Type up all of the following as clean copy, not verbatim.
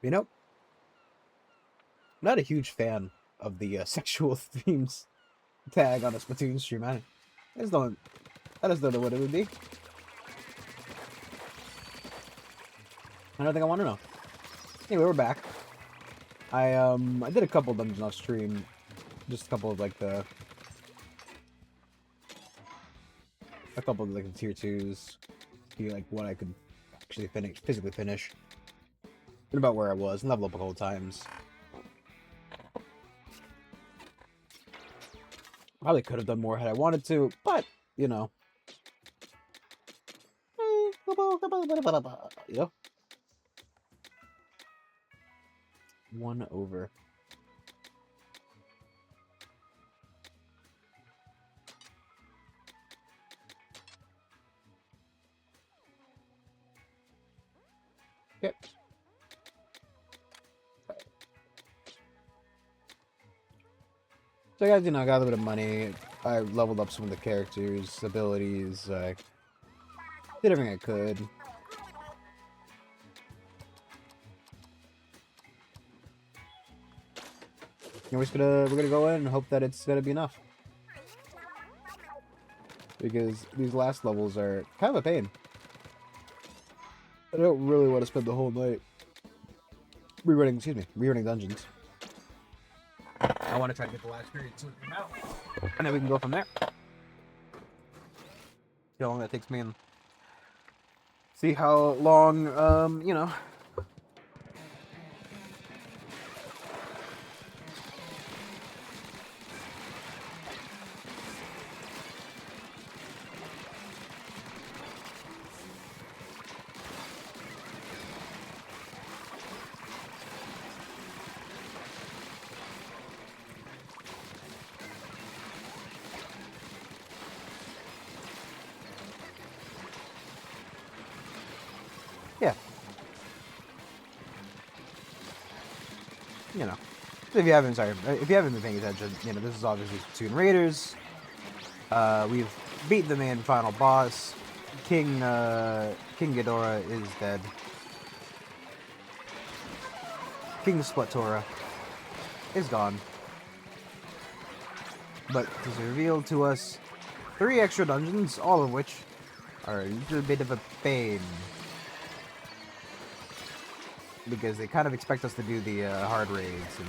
You know, I'm not a huge fan of the sexual themes tag on a Splatoon stream. I just don't. I just don't know what it would be. I don't think I want to know. Anyway, we're back. I did a couple dungeons off stream, just a couple of like the tier 2s, see like what I could actually physically finish. And about where I was, and level up a couple times. Probably could have done more had I wanted to, but you know. You know? 1 over. Yep. So I got, I got a bit of money. I leveled up some of the characters, abilities. I did everything I could. And we're gonna go in and hope that it's gonna be enough. Because these last levels are kind of a pain. I don't really want to spend the whole night rerunning dungeons. I want to try to get the last period to come out, and then we can go from there. See how long that takes me, and see how long, you know. Yeah. You know, if you haven't been paying attention, you know, this is obviously Splatoon Raiders. We've beat the main final boss. King Ghidorah is dead. King Splatoon is gone. But it is revealed to us 3 extra dungeons, all of which are a little bit of a pain. Because they kind of expect us to do the hard raids. And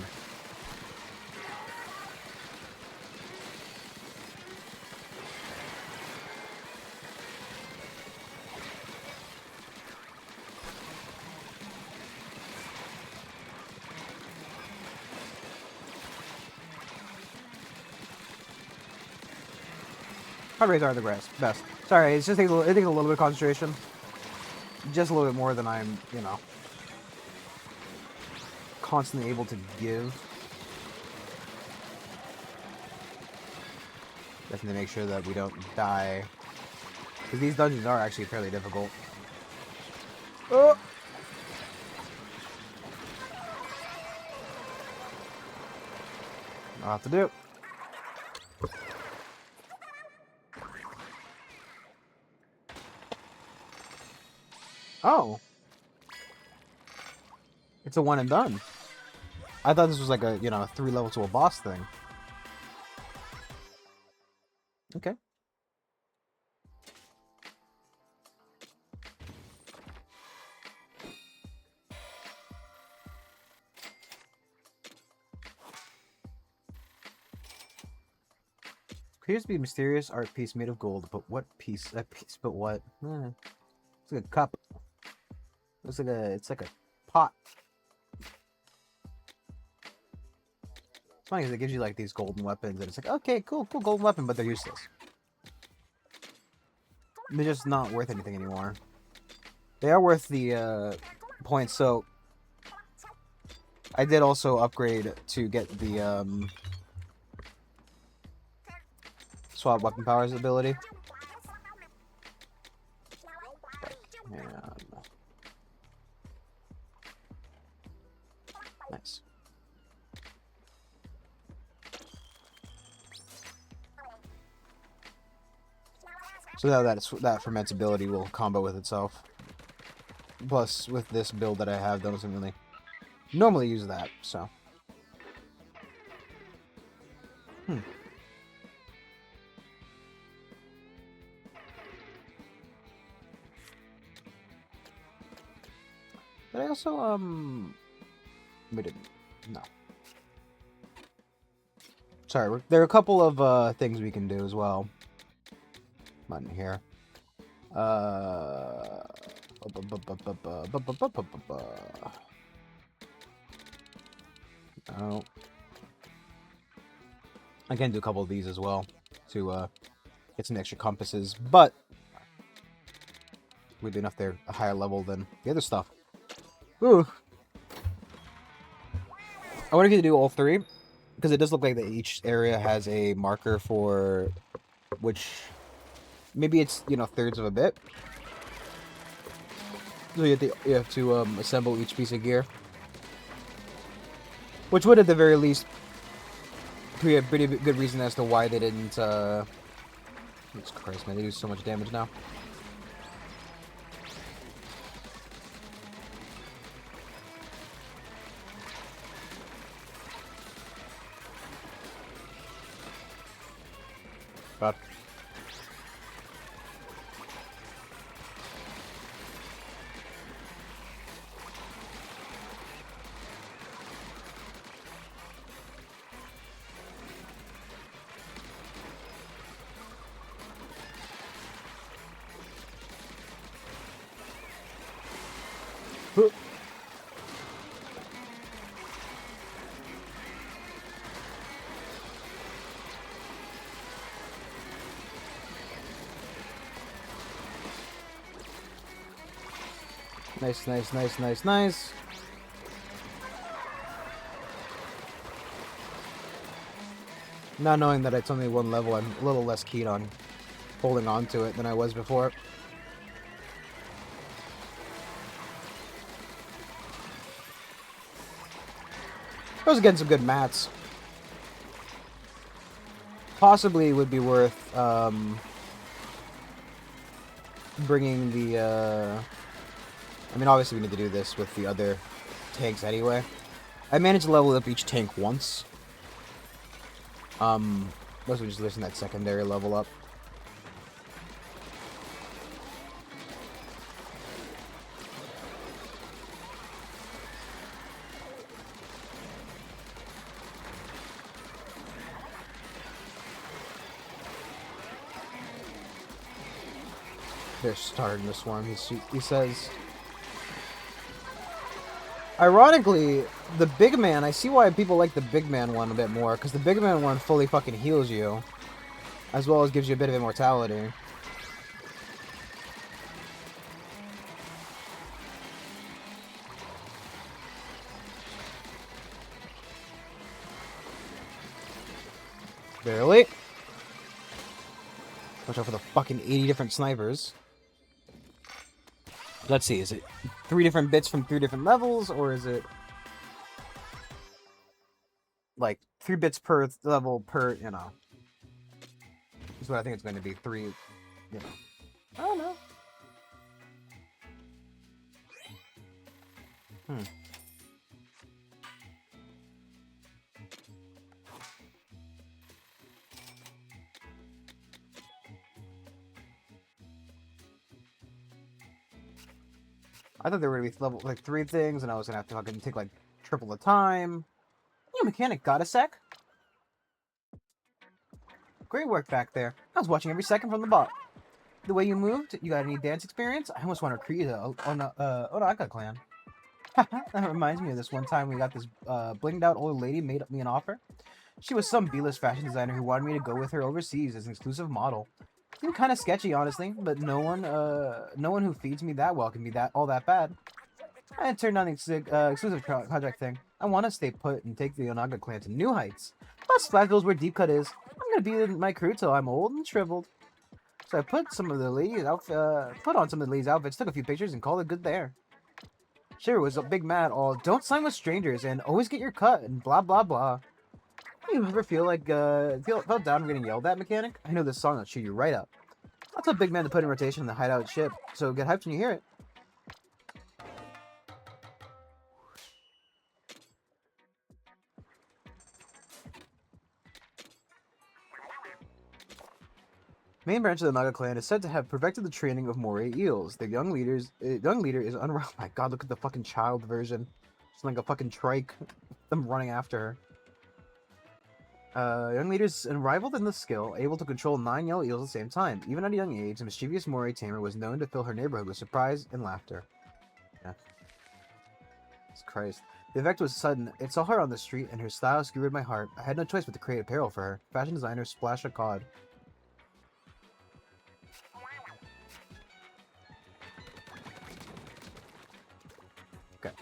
hard raids are the best. Sorry, it takes a little bit of concentration. Just a little bit more than I'm, you know, constantly able to give. Definitely make sure that we don't die. Because these dungeons are actually fairly difficult. Oh! I'll have to do. Oh. It's a one and done. I thought this was like a, you know, 3 level to a boss thing. Okay. Appears to be a mysterious art piece made of gold, but what piece? That piece, but what? It's like a cup. It's like a pot. It's funny because it gives you like these golden weapons, and it's like, okay, cool golden weapon, but they're useless. They're just not worth anything anymore. They are worth the points, so I did also upgrade to get the swap weapon powers ability. Nice. So now that ferment ability will combo with itself. Plus, with this build that I have, that doesn't really normally use that, so. Did I also, we didn't. No. Sorry, there are a couple of, things we can do as well. Button here. Oh. I can do a couple of these as well to get some extra compasses, but we'd be enough there a higher level than the other stuff. Ooh. I wanted to do all three because it does look like that each area has a marker for which maybe it's, you know, thirds of a bit. So you have to assemble each piece of gear, which would at the very least be a pretty good reason as to why they didn't. Jesus Christ, man, they do so much damage now. But nice, nice, nice, nice, nice. Not knowing that it's only one level, I'm a little less keen on holding on to it than I was before. I was getting some good mats. Possibly would be worth bringing the. I mean, obviously we need to do this with the other tanks anyway. I managed to level up each tank once. Most of just listen that secondary level up. They're starting to swarm. He says. Ironically, the big man, I see why people like the big man one a bit more, because the big man one fully fucking heals you, as well as gives you a bit of immortality. Barely. Watch out for the fucking 80 different snipers. Let's see, is it 3 different bits from 3 different levels, or is it like 3 bits per level per, you know? Is what I think it's going to be. 3, you know. I don't know. I thought there were going to be level, like 3 things, and I was going to have to fucking take like triple the time. Hey, mechanic, got a sec? Great work back there. I was watching every second from the bot. The way you moved, you got any dance experience? I almost want to create a Onaka clan. That reminds me of this one time we got this blinged out old lady made me an offer. She was some B-list fashion designer who wanted me to go with her overseas as an exclusive model. Seemed kind of sketchy, honestly, but no one who feeds me that well can be all that bad. I turned down the exclusive contract thing. I want to stay put and take the Onaga clan to new heights. Plus, Splatoon's where Deep Cut is. I'm gonna be in my crew till I'm old and shriveled. So I put on some of the ladies' outfits, took a few pictures, and called it good there. Sure was a big mad all, don't sign with strangers and always get your cut and blah blah blah. You ever feel like felt down getting yelled at, mechanic? I know this song will cheer you right up. That's a big man to put in rotation in the hideout ship, so get hyped when you hear it. Main branch of the Naga clan is said to have perfected the training of moray eels. Their young leader is oh my god, look at the fucking child version. It's like a fucking trike. Them running after her. Young leaders unrivaled in the skill, able to control 9 yellow eels at the same time. Even at a young age, the mischievous moray tamer was known to fill her neighborhood with surprise and laughter. Yeah. Jesus Christ. The effect was sudden. It saw her on the street, and her style skewered my heart. I had no choice but to create apparel for her. Fashion designer Splash a Cod. Okay.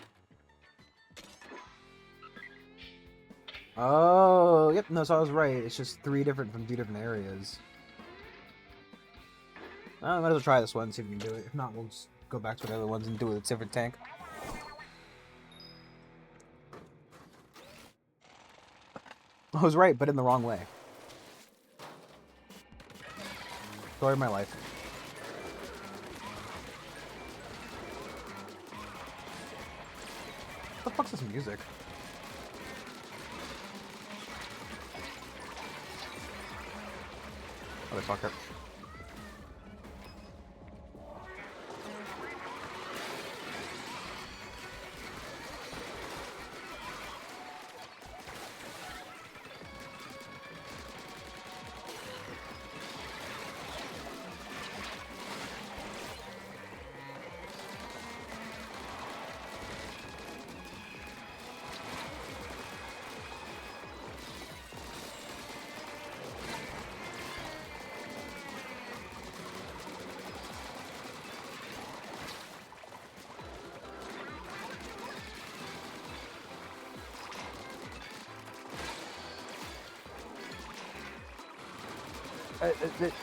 Oh, yep. No, so I was right. It's just 3 different from 2 different areas. I might as well try this one, see if we can do it. If not, we'll just go back to the other ones and do it with a different tank. I was right, but in the wrong way. Story of my life. What the fuck's this music? Motherfucker.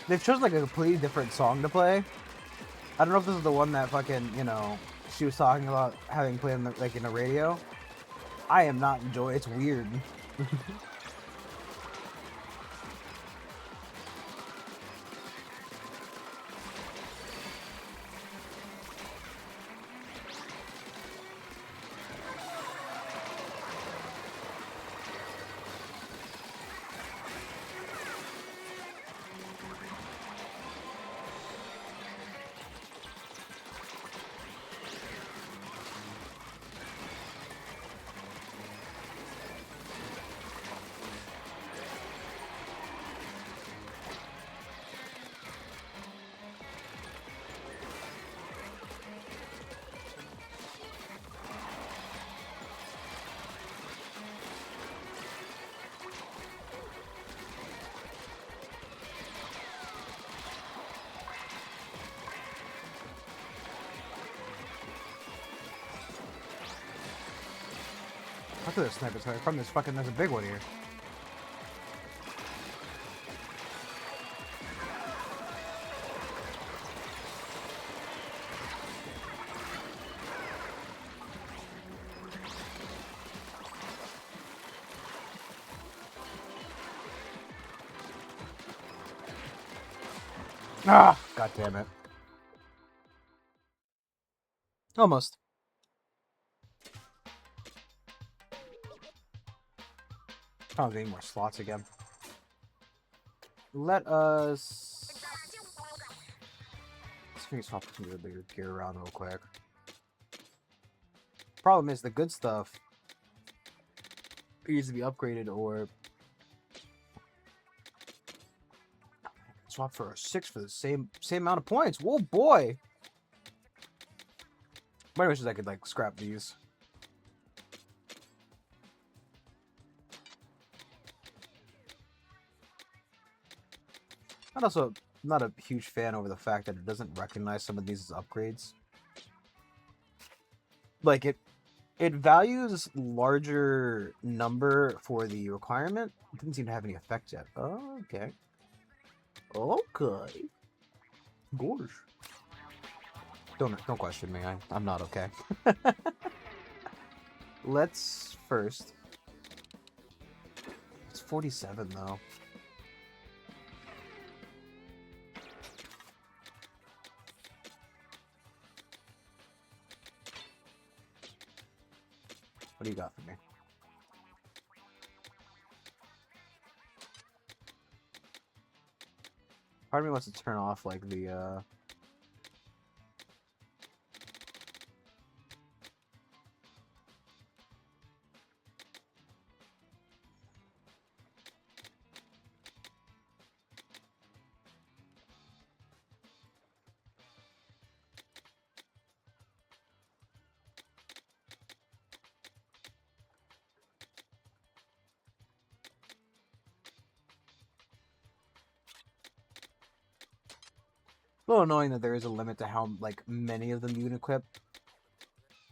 They've chosen like a completely different song to play. I don't know if this is the one that fucking, you know, she was talking about having played in the, like in the radio. I am not enjoying it. It's weird. Look at this sniper coming from this fucking. There's a big one here. Ah, god damn it. Almost. Oh, getting more slots again. Let us. Let's finish swap some of the bigger gear around real quick. Problem is, the good stuff needs to be upgraded or swap for a 6 for the same amount of points. Whoa, boy! My wish is I could like scrap these. I'm also not a huge fan over the fact that it doesn't recognize some of these as upgrades. Like it values larger number for the requirement. It didn't seem to have any effect yet. Oh, okay. Okay. Gosh. Don't question me. I'm not okay. Let's first. It's 47 though. What do you got for me? Part of me wants to turn off, like, the, a little annoying that there is a limit to how, like, many of them you can equip.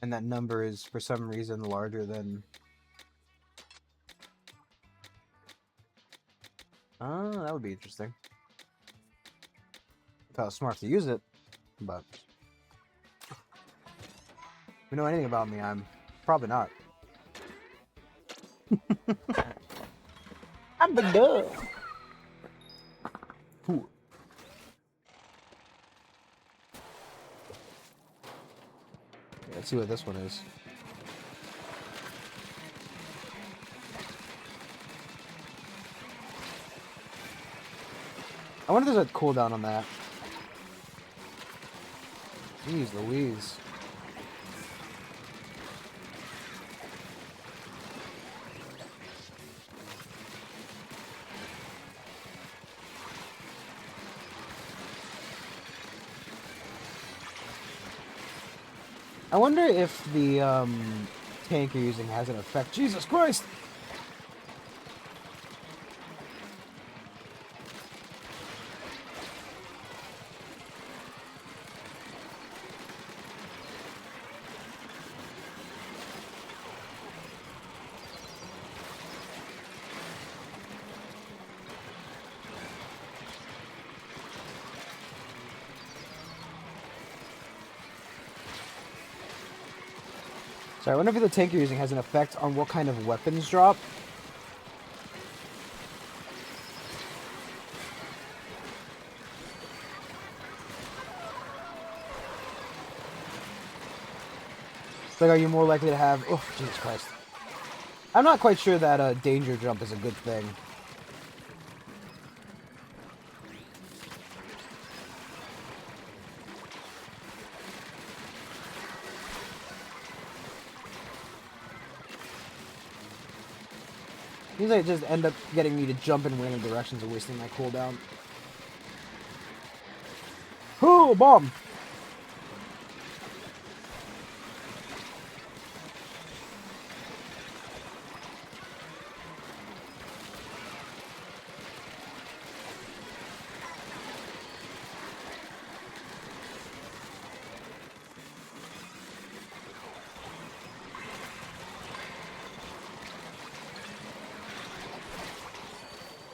And that number is, for some reason, larger than... that would be interesting. If I was smart to use it, but... If you know anything about me, I'm probably not. I'm the dog. Ooh. Yeah, let's see what this one is. I wonder if there's a cooldown on that. Jeez Louise. I wonder if the tank you're using has an effect. Jesus Christ! So I wonder if the tank you're using has an effect on what kind of weapons drop. Like, are you more likely to have... Oh, Jesus Christ. I'm not quite sure that danger jump is a good thing. Seems like it just end up getting me to jump in random directions and wasting my cooldown. Ooh, bomb!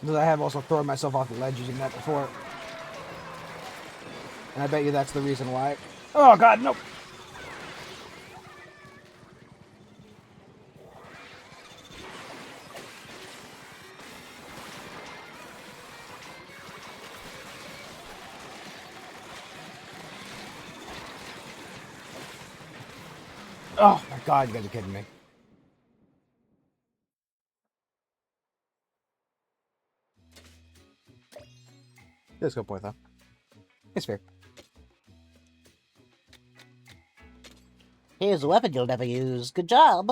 Because I have also thrown myself off the ledge using that before. And I bet you that's the reason why. Oh, God, no! Oh, my God, you guys are kidding me. That's a good point, though. It's fair. Here's a weapon you'll never use. Good job.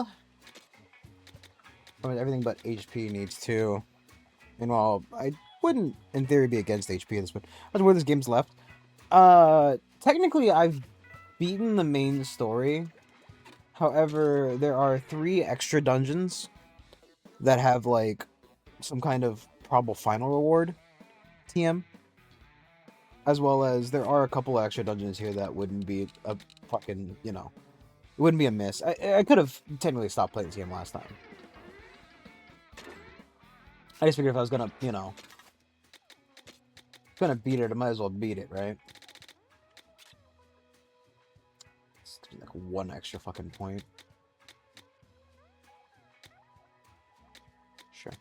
I mean, everything but HP needs to. Meanwhile, I wouldn't, in theory, be against HP at this point. That's where this game's left. Technically, I've beaten the main story. However, there are 3 extra dungeons that have, like, some kind of probable final reward, TM. As well as there are a couple extra dungeons here that wouldn't be a fucking, you know, it wouldn't be a miss. I could have technically stopped playing this game last time. I just figured if I was gonna, you know, gonna beat it, I might as well beat it, right? It's like 1 extra fucking point. Sure.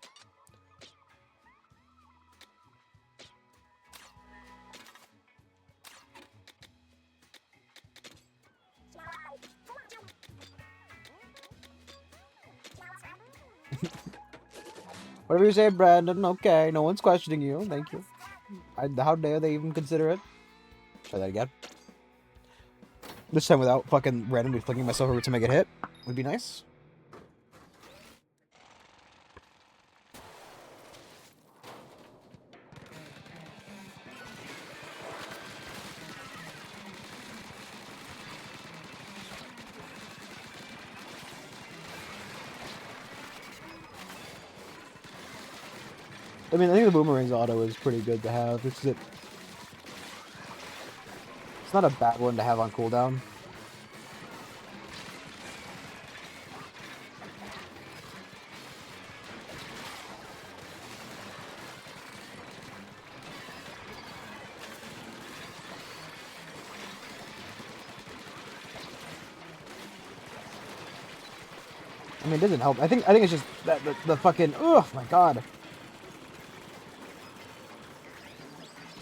Whatever you say, Brandon. Okay, no one's questioning you. Thank you. How dare they even consider it? Try that again. This time without fucking randomly flicking myself every time I get hit. Would be nice. I mean, I think the boomerang's auto is pretty good to have. It's not a bad one to have on cooldown. I mean, it doesn't help. I think it's just that the fucking, oh my god.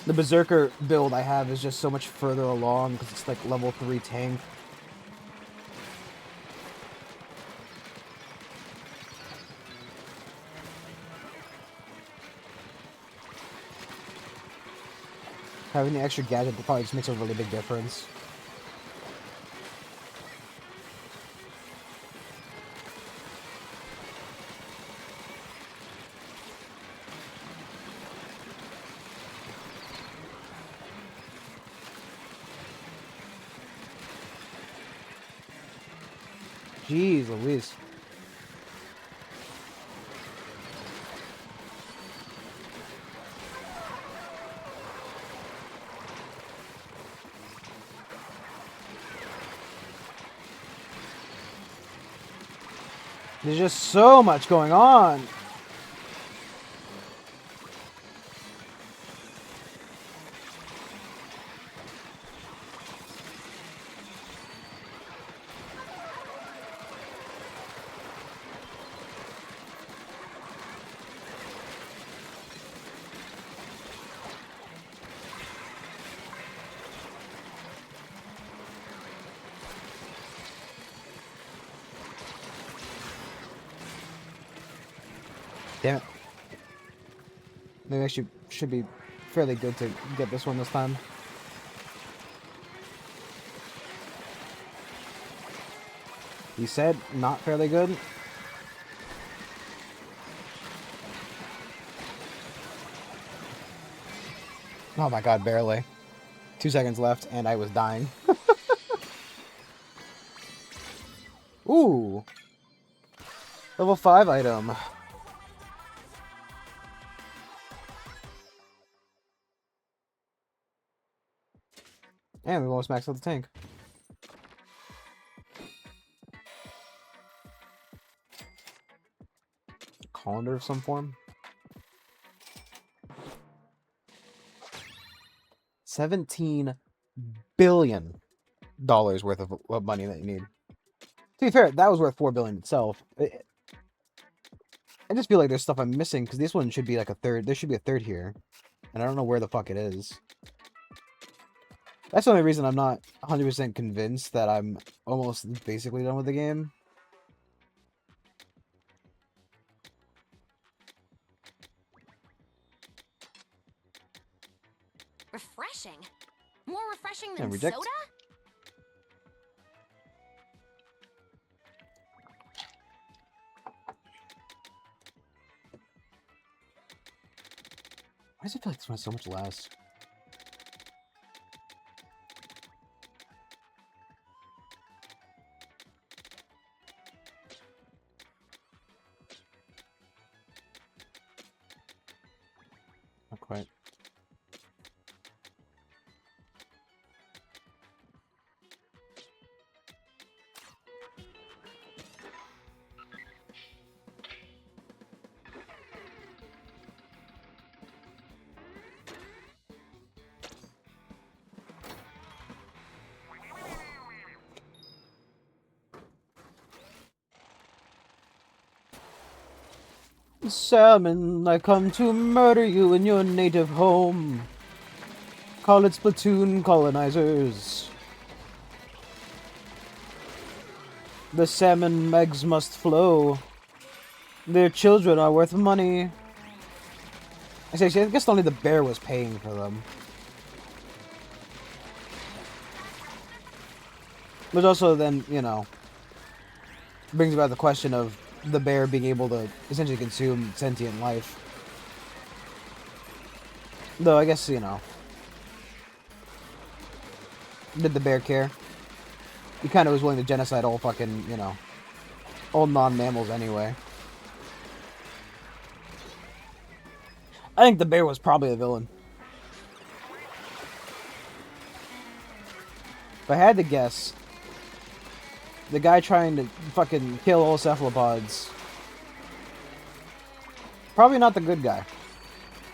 The Berserker build I have is just so much further along because it's like level 3 tank. Having the extra gadget probably just makes a really big difference. Jeez Louise. There's just so much going on. Damn it. Maybe I should be fairly good to get this one this time. You said not fairly good? Oh my god, barely. 2 seconds left and I was dying. Ooh. Level 5 item. And we almost maxed out the tank. Colander of some form. $17 billion worth of money that you need. To be fair, that was worth $4 billion itself. I just feel like there's stuff I'm missing because this one should be like a third. There should be a third here, and I don't know where the fuck it is. That's the only reason I'm not 100% convinced that I'm almost basically done with the game. Refreshing? More refreshing than And reject. soda? Why does it feel like this one's so much less? Not quite. Salmon, I come to murder you in your native home. Call it Splatoon, colonizers. The salmon eggs must flow. Their children are worth money. I guess only the bear was paying for them. Which also then, you know, brings about the question of the bear being able to essentially consume sentient life. Though, I guess, you know, did the bear care? He kind of was willing to genocide all fucking, you know, all non-mammals anyway. I think the bear was probably a villain. If I had to guess, the guy trying to fucking kill all cephalopods, probably not the good guy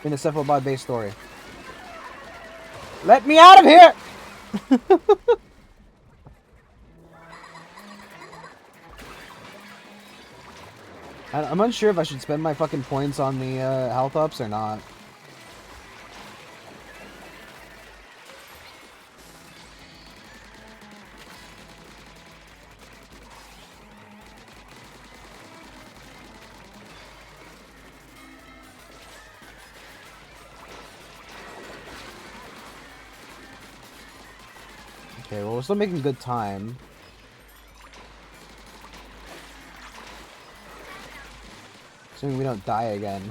in the cephalopod-based story. Let me out of here! I'm unsure if I should spend my fucking points on the health ups or not. Okay, well, we're still making good time. Assuming we don't die again.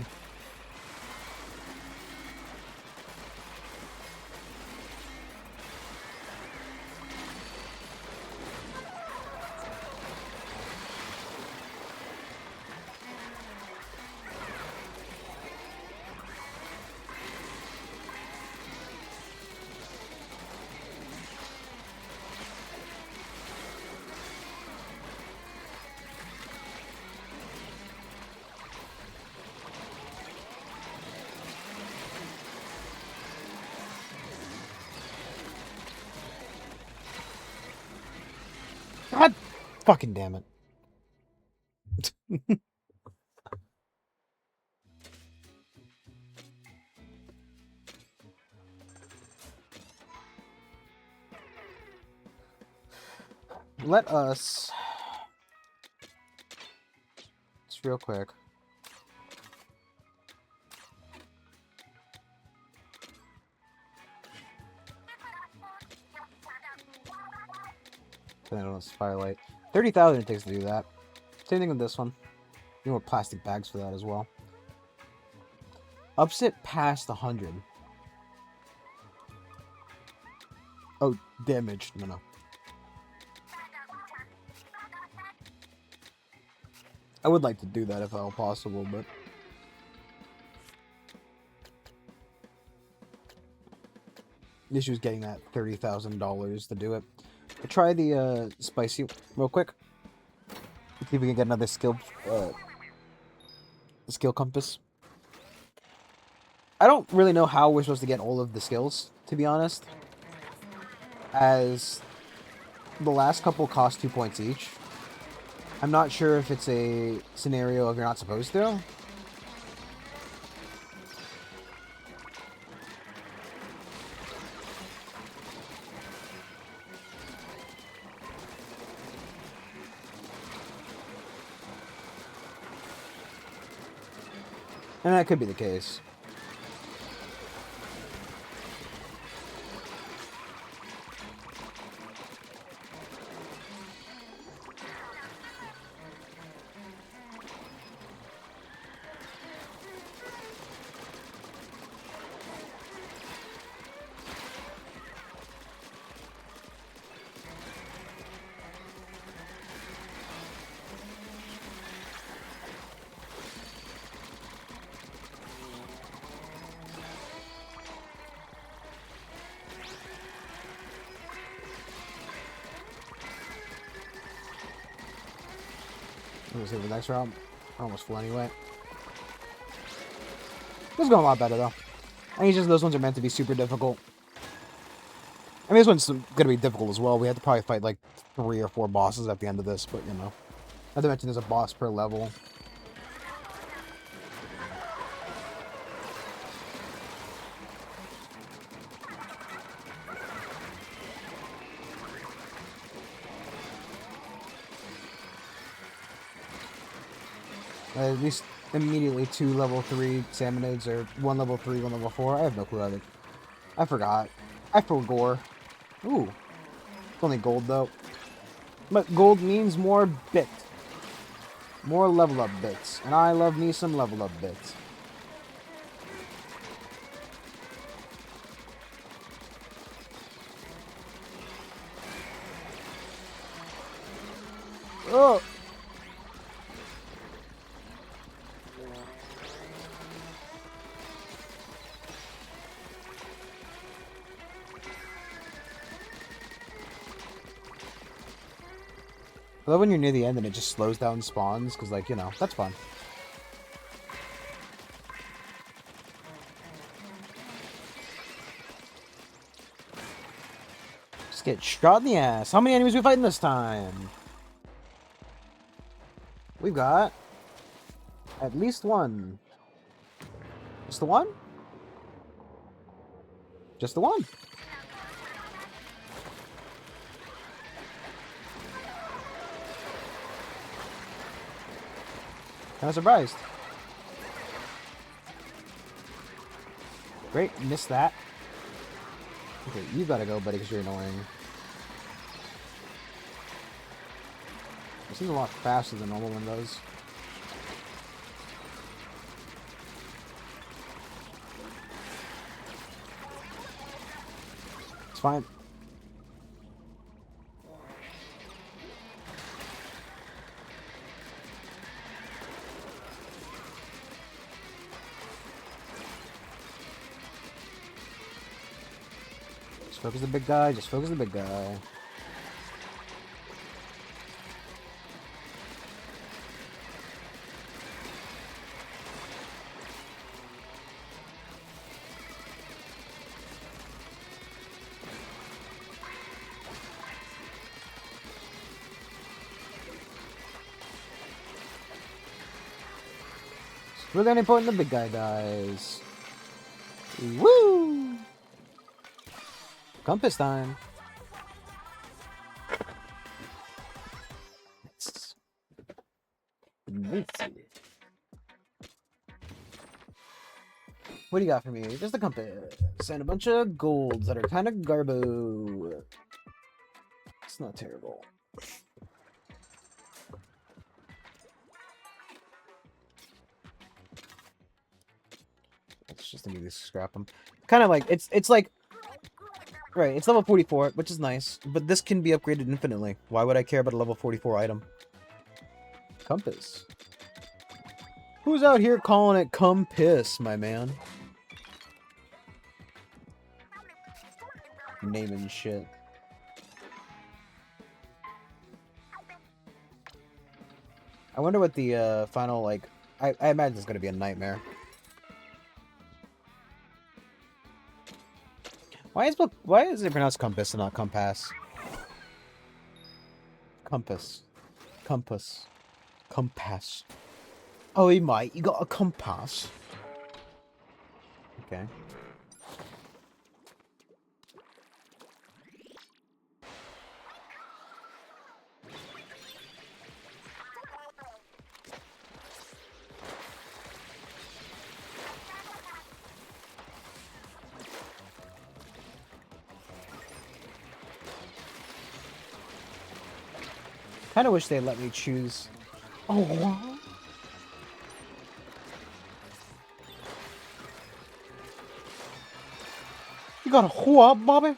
God fucking damn it. Let us... Just real quick. Then I don't know, Firelight. 30,000 it takes to do that. Same thing with this one. You want plastic bags for that as well. Ups it past 100. Oh, damage. No. I would like to do that if at all possible, but... The issue is getting that $30,000 to do it. I'll try the spicy real quick. See if we can get another skill compass. I don't really know how we're supposed to get all of the skills, to be honest. As the last couple cost 2 points each. I'm not sure if it's a scenario of you're not supposed to. And that could be the case. We'll see the next round. We're almost full anyway. This is going a lot better though. I think it's just those ones are meant to be super difficult. I mean, this one's going to be difficult as well. We have to probably fight like 3 or 4 bosses at the end of this, but you know. Not to mention there's a boss per level. At least immediately 2 level 3 salmonids or 1 level 3, 1 level 4. I have no clue. I forgot. I forgore. Ooh. It's only gold though. But gold means more bit. More level up bits. And I love me some level up bits. Oh! I love when you're near the end and it just slows down spawns, because, like, you know, that's fun. Just get shot in the ass. How many enemies are we fighting this time? We've got at least one. Just the one? Just the one. Kind of surprised. Great, missed that. Okay, you gotta go, buddy, because you're annoying. It seems a lot faster than normal one does. It's fine. Just focus the big guy, just focus the big guy. Really only important the big guy dies. Woo! Compass time. What do you got for me? Just a compass and a bunch of golds that are kind of garbo. It's not terrible. It's just immediately scrap them. Kind of like it's like right. It's level 44, which is nice, but this can be upgraded infinitely. Why would I care about a level 44 item? Compass. Who's out here calling it compass, my man? Naming shit. I wonder what the final, like... I imagine it's going to be a nightmare. Why is it pronounced compass and not compass? Compass. Compass. Compass. Oh, hey, mate, you got a compass. Okay. Kind of wish they let me choose. Oh, what? You got a what, Bobby?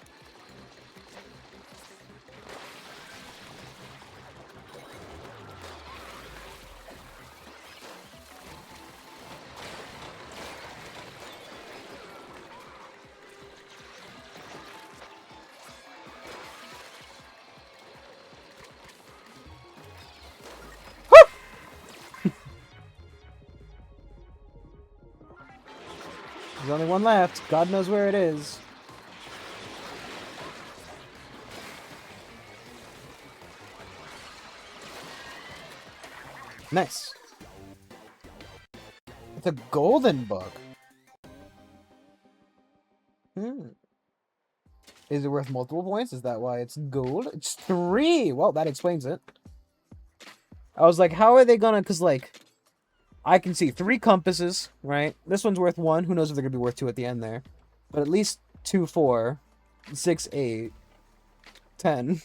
There's only one left. God knows where it is. Nice. It's a golden book. Is it worth multiple points? Is that why it's gold? It's 3! Well, that explains it. I was like, how are they gonna... Because, like... I can see 3 compasses, right? This one's worth 1. Who knows if they're going to be worth 2 at the end there. But at least 2, 4, 6, 8, 10,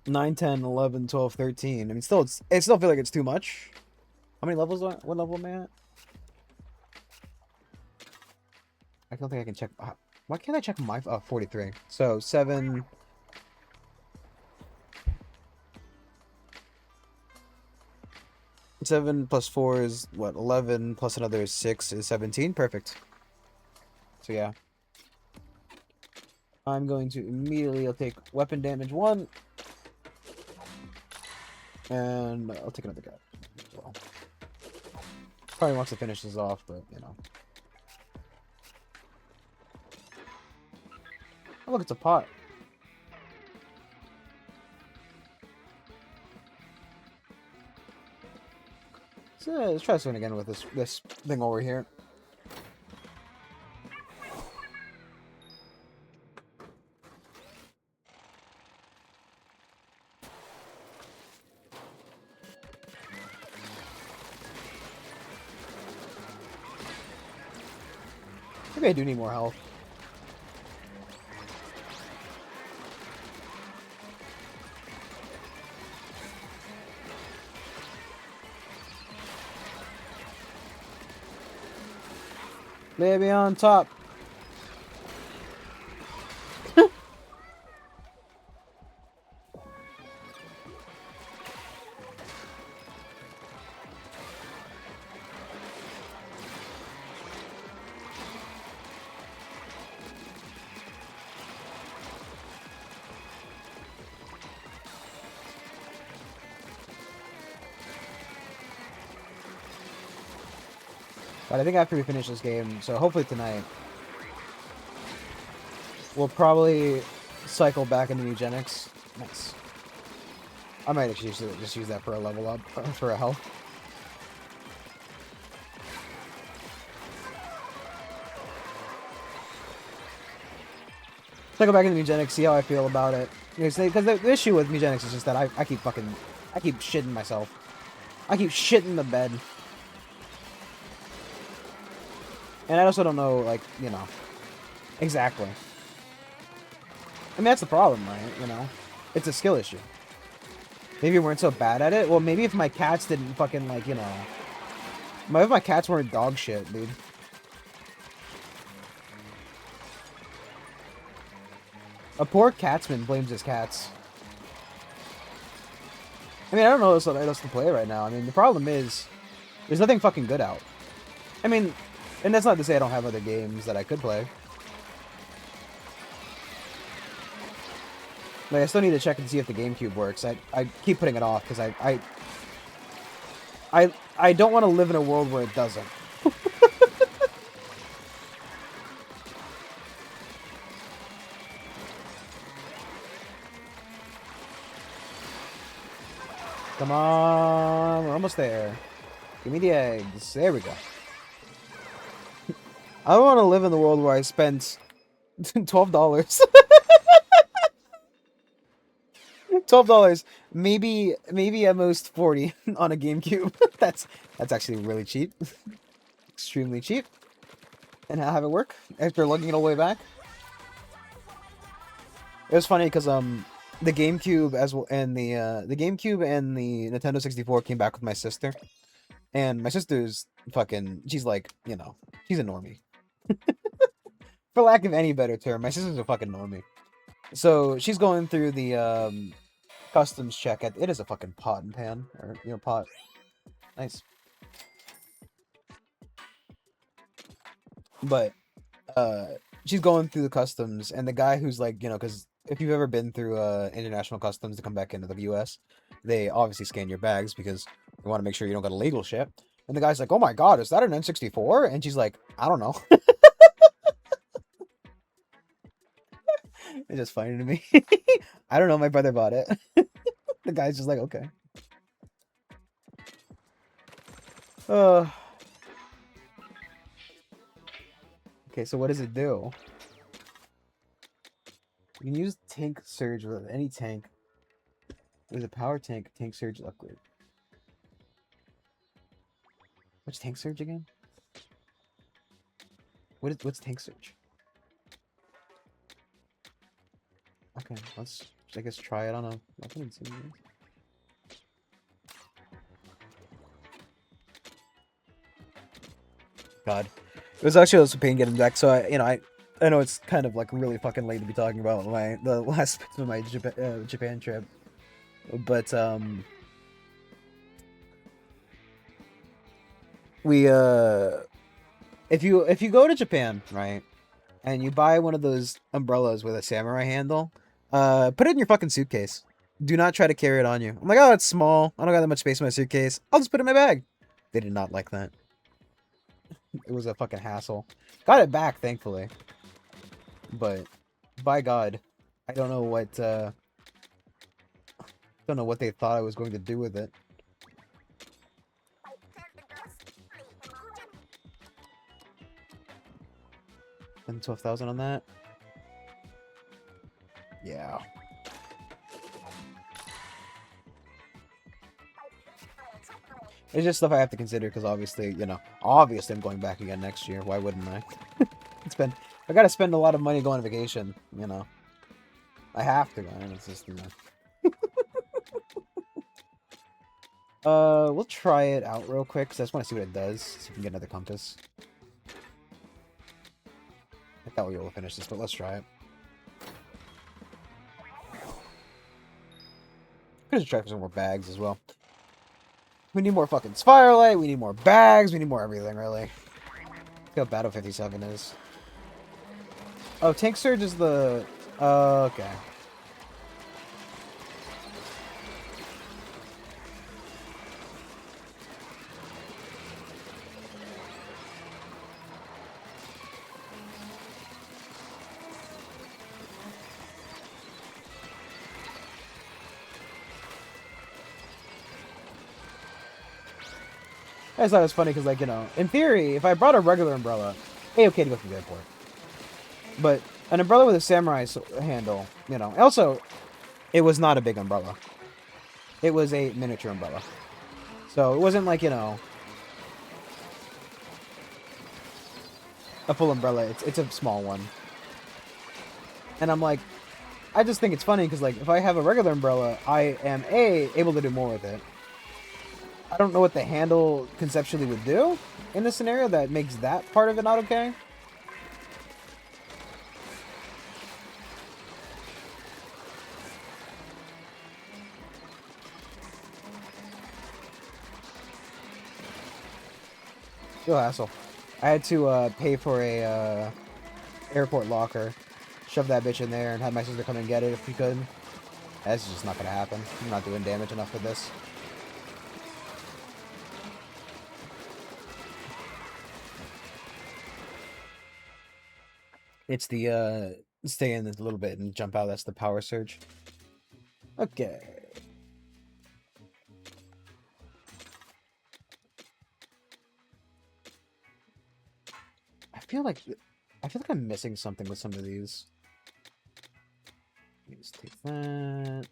9, 10, 11, 12, 13. I mean, still, it still feel like it's too much. How many levels are, what level am I at? I don't think I can check. Why can't I check my 43? So 7. 7 plus 4 is what? 11 plus another 6 is 17. Perfect. So yeah. I'm going to immediately, I'll take weapon damage 1. And I'll take another guy as well. Probably wants to finish this off, but you know. Oh, look, it's a pot. So, let's try this one again with this thing over here. Maybe I do need more health. Baby on top. But I think after we finish this game, so hopefully tonight, we'll probably cycle back into eugenics. Nice. I might actually just use that for a level up, for a health. Cycle back into eugenics, see how I feel about it. Because the issue with eugenics is just that I keep shitting myself. I keep shitting the bed. And I also don't know, like, you know, exactly. I mean, that's the problem, right? You know? It's a skill issue. Maybe we weren't so bad at it. Well, maybe if my cats didn't fucking, like, you know... Maybe if my cats weren't dog shit, dude. A poor catsman blames his cats. I mean, I don't know what else to play right now. I mean, the problem is... There's nothing fucking good out. I mean... And that's not to say I don't have other games that I could play. Like, I still need to check and see if the GameCube works. I keep putting it off because I don't want to live in a world where it doesn't. Come on, we're almost there. Give me the eggs. There we go. I don't want to live in the world where I spent $12. $12, maybe at most 40 on a GameCube. that's actually really cheap, extremely cheap. And how have it work after lugging it all the way back? It was funny because the GameCube as well and the GameCube and the Nintendo 64 came back with my sister, and my sister's fucking, she's like, you know, she's a normie. For lack of any better term, my sister's a fucking normie. So she's going through the customs check at, it is a fucking pot and pan, or, you know, pot. Nice. But she's going through the customs, and the guy who's like, you know, because if you've ever been through international customs to come back into the US, they obviously scan your bags because they want to make sure you don't got illegal shit. And the guy's like, oh my god, is that an N64? And she's like, I don't know. It's just funny to me. I don't know, my brother bought it. The guy's just like, okay. Okay, so what does it do? You can use tank surge with any tank. With a power tank surge upgrade. What's tank surge again? What's tank surge? Okay, let's I guess try it on a weapon and see what it is. God, it was actually also pain getting back. So I know it's kind of like really fucking late to be talking about the last bits of my Japan trip, but we if you go to Japan, right, and you buy one of those umbrellas with a samurai handle, put it in your fucking suitcase. Do not try to carry it on you. I'm like, oh, it's small. I don't got that much space in my suitcase. I'll just put it in my bag. They did not like that. It was a fucking hassle. Got it back, thankfully. But by God, I don't know what they thought I was going to do with it. And 12,000 on that. Yeah. It's just stuff I have to consider because obviously, obviously I'm going back again next year. Why wouldn't I? I gotta spend a lot of money going on vacation, I have to, man. It's just, we'll try it out real quick because I just want to see what it does. See if we can get another compass. I thought we were able to finish this, but let's try it. Could just try for some more bags as well. We need more fucking Firelight, we need more bags, we need more everything, really. Look how Battle 57 is. Oh, Tank Surge is the... okay. I just thought it was funny because, like, in theory, if I brought a regular umbrella, okay to go through the airport. But an umbrella with a samurai handle, Also, it was not a big umbrella. It was a miniature umbrella. So it wasn't like, a full umbrella. It's a small one. And I'm like, I just think it's funny because, like, if I have a regular umbrella, I am, able to do more with it. I don't know what the handle conceptually would do in this scenario that makes that part of it not okay. Real hassle. I had to pay for a airport locker, shove that bitch in there, and have my sister come and get it if we could. That's just not gonna happen. I'm not doing damage enough for this. It's the stay in a little bit and jump out. That's the power surge. Okay. I feel like I'm missing something with some of these. Let me just take that.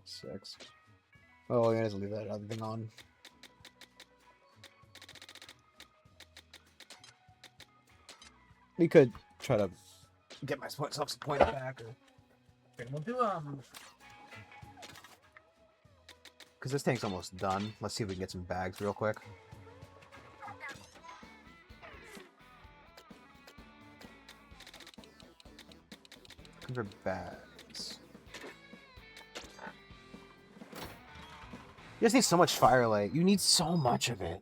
Six. Oh, yeah, just leave that other thing on. We could try to get myself some point back. Okay, we'll do because this tank's almost done. Let's see if we can get some bags real quick. Looking for bags. You just need so much Firelight. You need so much of it.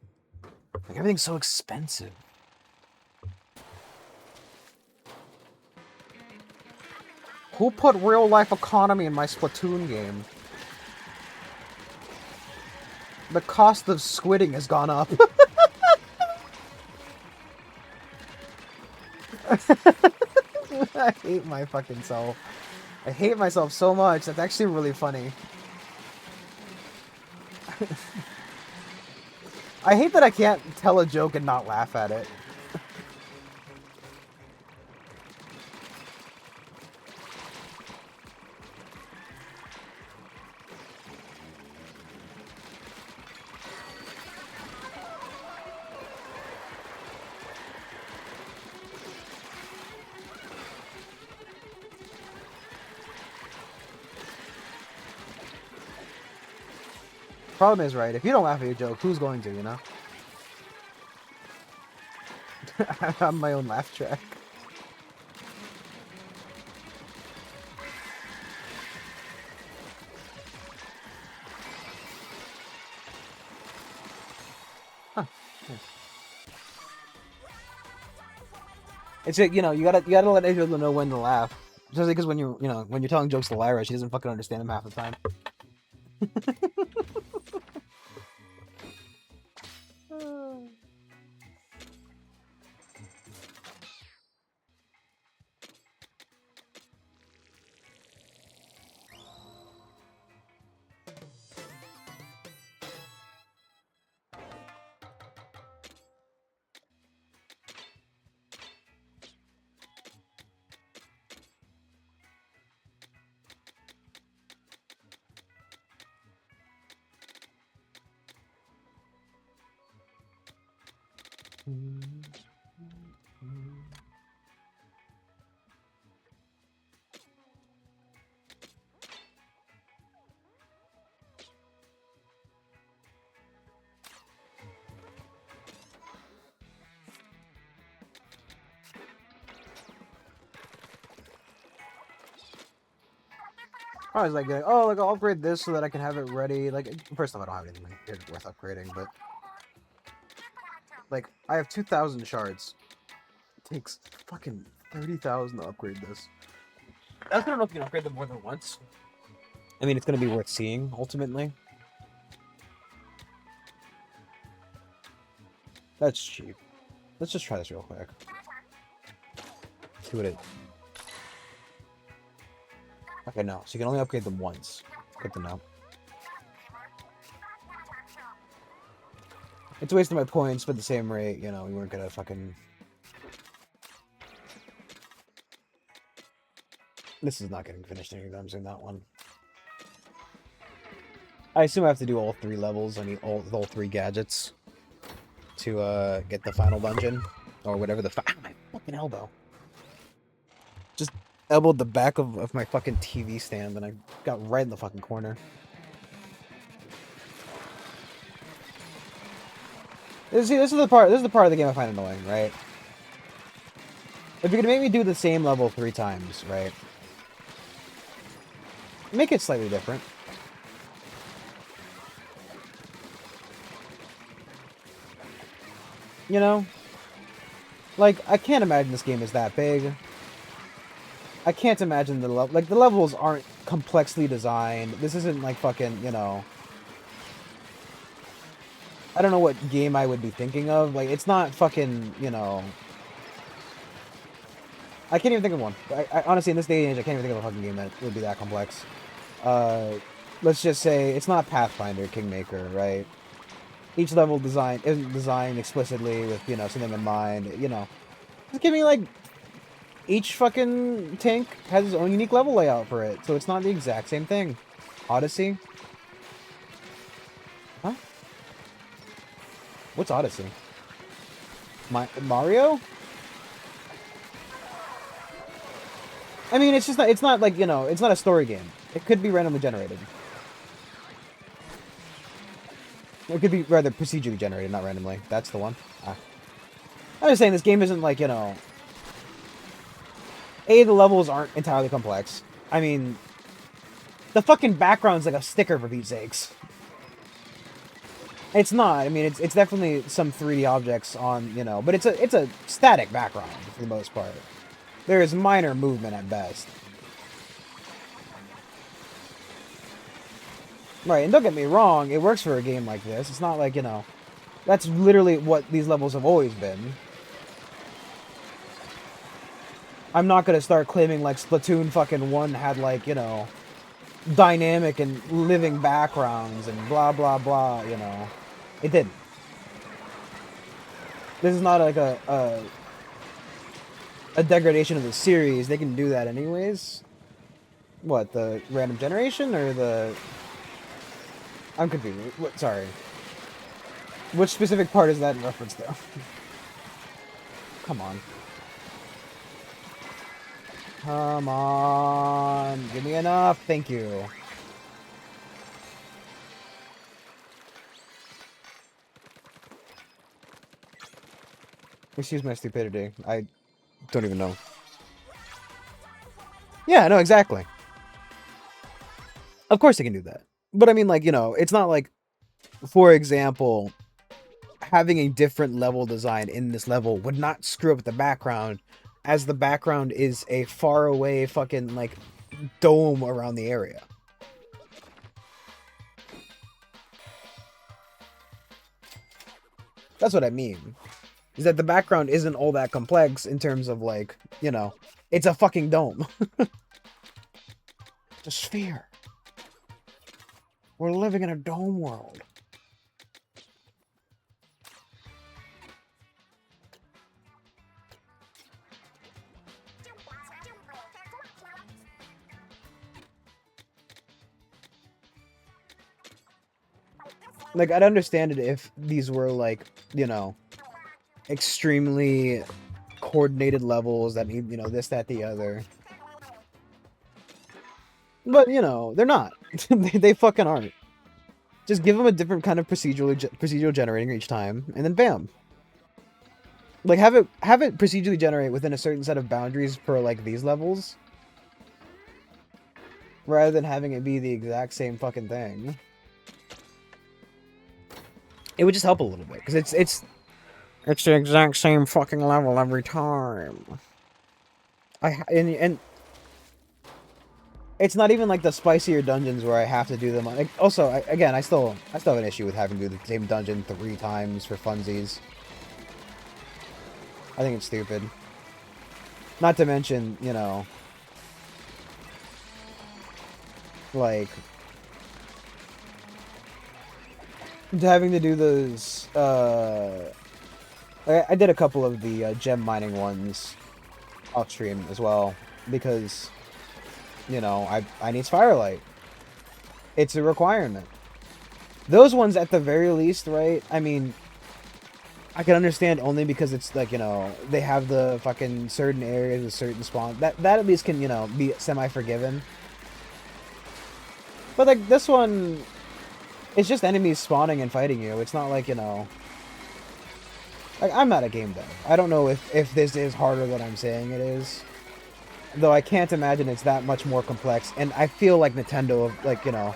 Like, everything's so expensive. Who put real-life economy in my Splatoon game? The cost of squidding has gone up. I hate my fucking self. I hate myself so much. That's actually really funny. I hate that I can't tell a joke and not laugh at it. problem is, right, if you don't laugh at your joke, who's going to, you know? I'm my own laugh track. Huh. Nice. It's like, you know, you gotta let people know when to laugh. Just because when when you're telling jokes to Lyra, she doesn't fucking understand them half the time. I was like, oh, like I'll upgrade this so that I can have it ready. Like, first off, I don't have anything here worth upgrading, but like, I have 2,000 shards. It takes fucking 30,000 to upgrade this. I don't know if you can upgrade them more than once. I mean, it's gonna be worth seeing ultimately. That's cheap. Let's just try this real quick. See what it. Okay, no. So you can only upgrade them once. Good to know. It's wasting my points, but at the same rate, you know, we weren't gonna fucking... This is not getting finished anytime soon, that one. I assume I have to do all 3 levels. I need all 3 gadgets to get the final dungeon. Or whatever the ah, my fucking elbow. Just elbowed the back of my fucking TV stand and I got right in the fucking corner. See, this is the part of the game I find annoying, right? If you're gonna make me do the same level 3 times, right? Make it slightly different. You know? Like, I can't imagine this game is that big. I can't imagine the levels aren't complexly designed. This isn't like fucking, you know... I don't know what game I would be thinking of. Like, it's not fucking, you know... I can't even think of one. I honestly, in this day and age, I can't even think of a fucking game that would be that complex. Let's just say, it's not Pathfinder, Kingmaker, right? Each level isn't designed explicitly with, you know, something in mind, you know. Just give me, like... Each fucking tank has its own unique level layout for it, so it's not the exact same thing. Odyssey? Huh? What's Odyssey? Mario? I mean, it's just not, it's not like, you know, it's not a story game. It could be randomly generated. It could be rather procedurally generated, not randomly. That's the one. Ah. I'm just saying this game isn't like, you know... The levels aren't entirely complex. I mean... The fucking background's like a sticker for Pete's sakes. It's not. I mean, it's definitely some 3D objects on, you know... But it's a static background, for the most part. There is minor movement at best. Right, and don't get me wrong, it works for a game like this. It's not like, you know... That's literally what these levels have always been. I'm not gonna start claiming, like, Splatoon fucking 1 had, like, you know... dynamic and living backgrounds and blah, blah, blah, you know. It didn't. This is not like a degradation of the series. They can do that anyways. What, the random generation or the... I'm confused. What, sorry. Which specific part is that in reference to? Come on. Come on. Give me enough. Thank you. Excuse my stupidity. I don't even know. Yeah, no, exactly. Of course they can do that. But I mean, like, you know, it's not like, for example, having a different level design in this level would not screw up the background, as the background is a far away fucking, like, dome around the area. That's what I mean. Is that the background isn't all that complex in terms of, like, you know, it's a fucking dome. It's a sphere. We're living in a dome world. Like, I'd understand it if these were, like, you know, extremely coordinated levels that need, you know, this, that, the other. But, you know, they're not. They fucking aren't. Just give them a different kind of procedural generating each time, and then bam. Like, have it procedurally generate within a certain set of boundaries for, like, these levels, rather than having it be the exact same fucking thing. It would just help a little bit, because it's the exact same fucking level every time. And it's not even like the spicier dungeons where I have to do them. Like, also, again, I still have an issue with having to do the same dungeon 3 times for funsies. I think it's stupid. Not to mention, you know, like, having to do those, I did a couple of the gem mining ones off stream as well, because, you know, I need Firelight. It's a requirement. Those ones, at the very least, right? I mean, I can understand only because it's like, you know, they have the fucking certain areas with certain spawn. That at least can, you know, be semi-forgiven. But, like, this one, it's just enemies spawning and fighting you. It's not like, you know... Like, I'm not a game dev. I don't know if this is harder than I'm saying it is. Though I can't imagine it's that much more complex. And I feel like Nintendo, like, you know...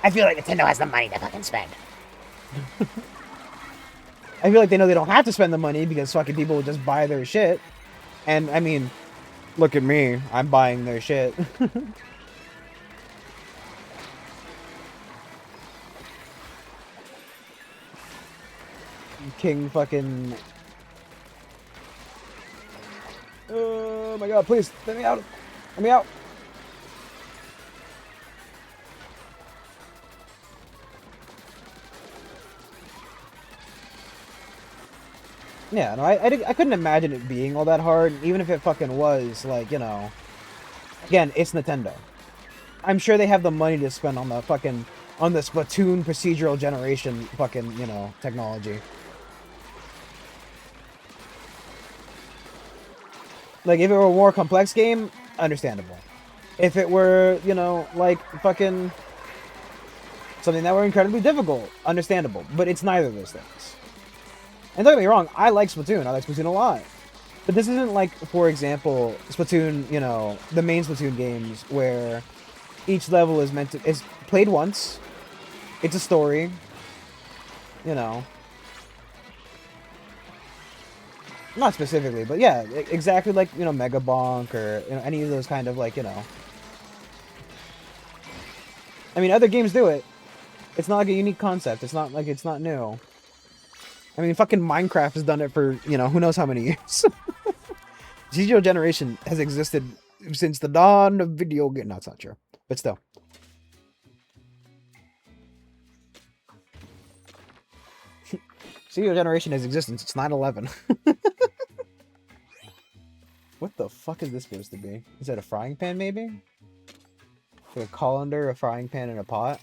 I feel like Nintendo has the money to fucking spend. I feel like they know they don't have to spend the money because fucking people will just buy their shit. And, I mean, look at me. I'm buying their shit. King fucking... Oh my god, please, let me out. Let me out. Yeah, no, I couldn't imagine it being all that hard, even if it fucking was, like, you know... Again, it's Nintendo. I'm sure they have the money to spend on the fucking... on the Splatoon procedural generation fucking, you know, technology. Like, if it were a more complex game, understandable. If it were, you know, like, fucking... something that were incredibly difficult, understandable. But it's neither of those things. And don't get me wrong, I like Splatoon. I like Splatoon a lot. But this isn't like, for example, Splatoon, you know, the main Splatoon games where each level is meant to... is played once. It's a story. You know. Not specifically, but yeah, exactly like, you know, Mega Bonk or, you know, any of those kind of, like, you know... I mean, other games do it. It's not like a unique concept. It's not like it's not new. I mean, fucking Minecraft has done it for, you know, who knows how many years. Procedural generation has existed since the dawn of video game. No, it's not true. But still. Procedural generation has existed since 9/11. What the fuck is this supposed to be? Is that a frying pan, maybe? Like a colander, a frying pan, and a pot?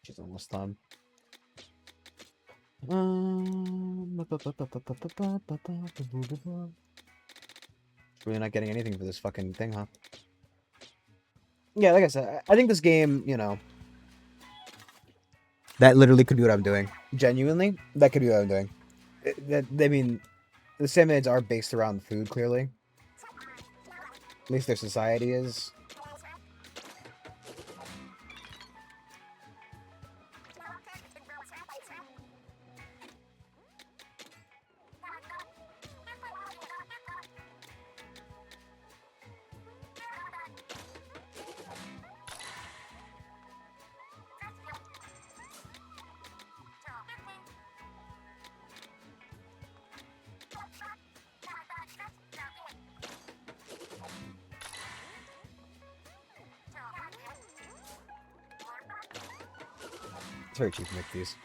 She's almost done. Really not getting anything for this fucking thing, huh? Yeah, like I said, I think this game, you know, that literally could be what I'm doing. Genuinely, that could be what I'm doing. I mean, the Samanids are based around food, clearly. At least their society is. It's very cheap to make these.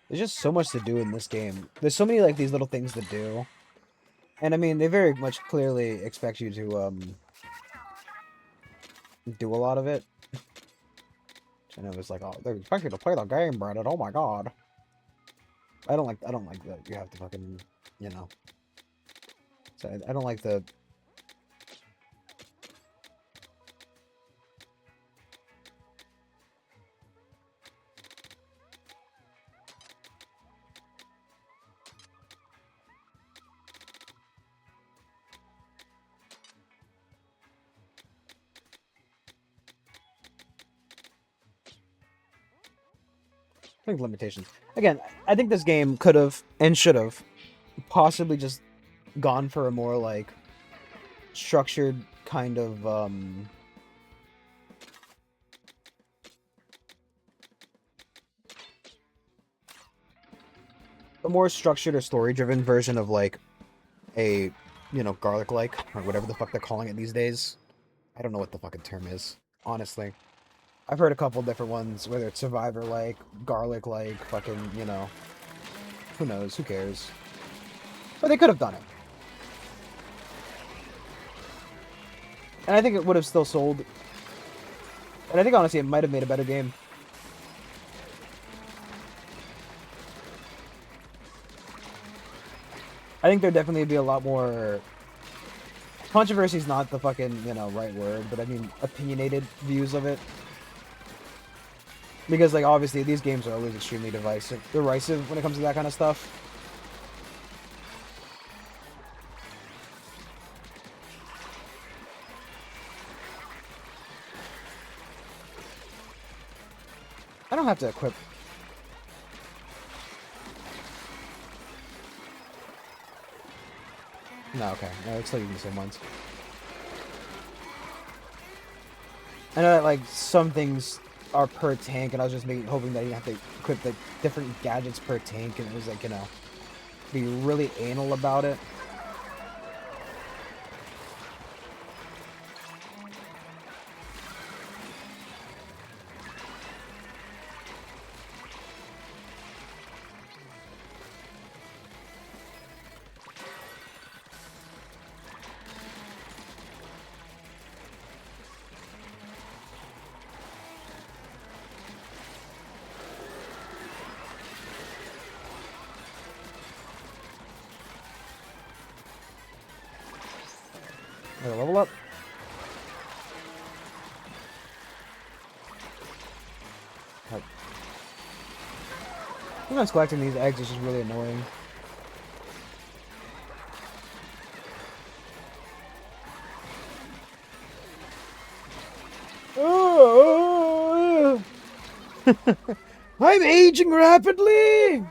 There's just so much to do in this game. There's so many like these little things to do. And I mean, they very much clearly expect you to do a lot of it. And it was like, oh, they expect you to play the game, Brandon. Oh my god. I don't like that you have to fucking, you know. So I don't like the. I think limitations. Again, I think this game could have and should have possibly just gone for a more like structured kind of a more structured or story driven version of like a, you know, garlic like or whatever the fuck they're calling it these days. I don't know what the fucking term is, honestly. I've heard a couple different ones, whether it's survivor like, garlic like, fucking, you know, who knows, who cares. But they could have done it. And I think it would have still sold. And I think honestly it might have made a better game. I think there'd definitely be a lot more. Controversy is not the fucking, you know, right word, but I mean opinionated views of it. Because like obviously these games are always extremely derisive when it comes to that kind of stuff. I don't have to equip. No, okay. No, it's still using the same ones. I know that like some things are per tank, and I was just hoping that you have to equip the different gadgets per tank, and it was like, you know, be really anal about it. Level up. Sometimes collecting these eggs is just really annoying. I'm aging rapidly!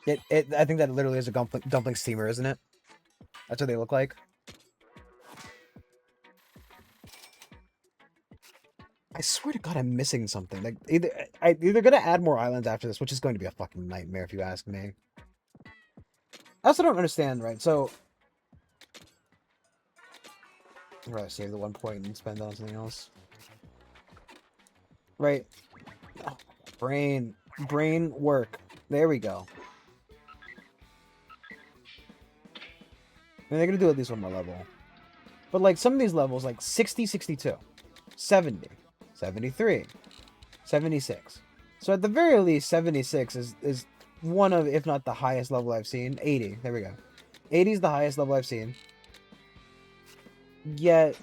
I think that literally is a dumpling steamer, isn't it? That's what they look like. I swear to God, I'm missing something. Like either gonna add more islands after this, which is going to be a fucking nightmare if you ask me. I also don't understand, right? So, I'm gonna save the 1 point and spend that on something else. Right? Oh, brain work. There we go. I mean, they're gonna do at least one more level. But like some of these levels, like 60, 62, 70, 73, 76. So at the very least, 76 is one of, if not the highest level I've seen. 80, there we go. 80 is the highest level I've seen. Yet,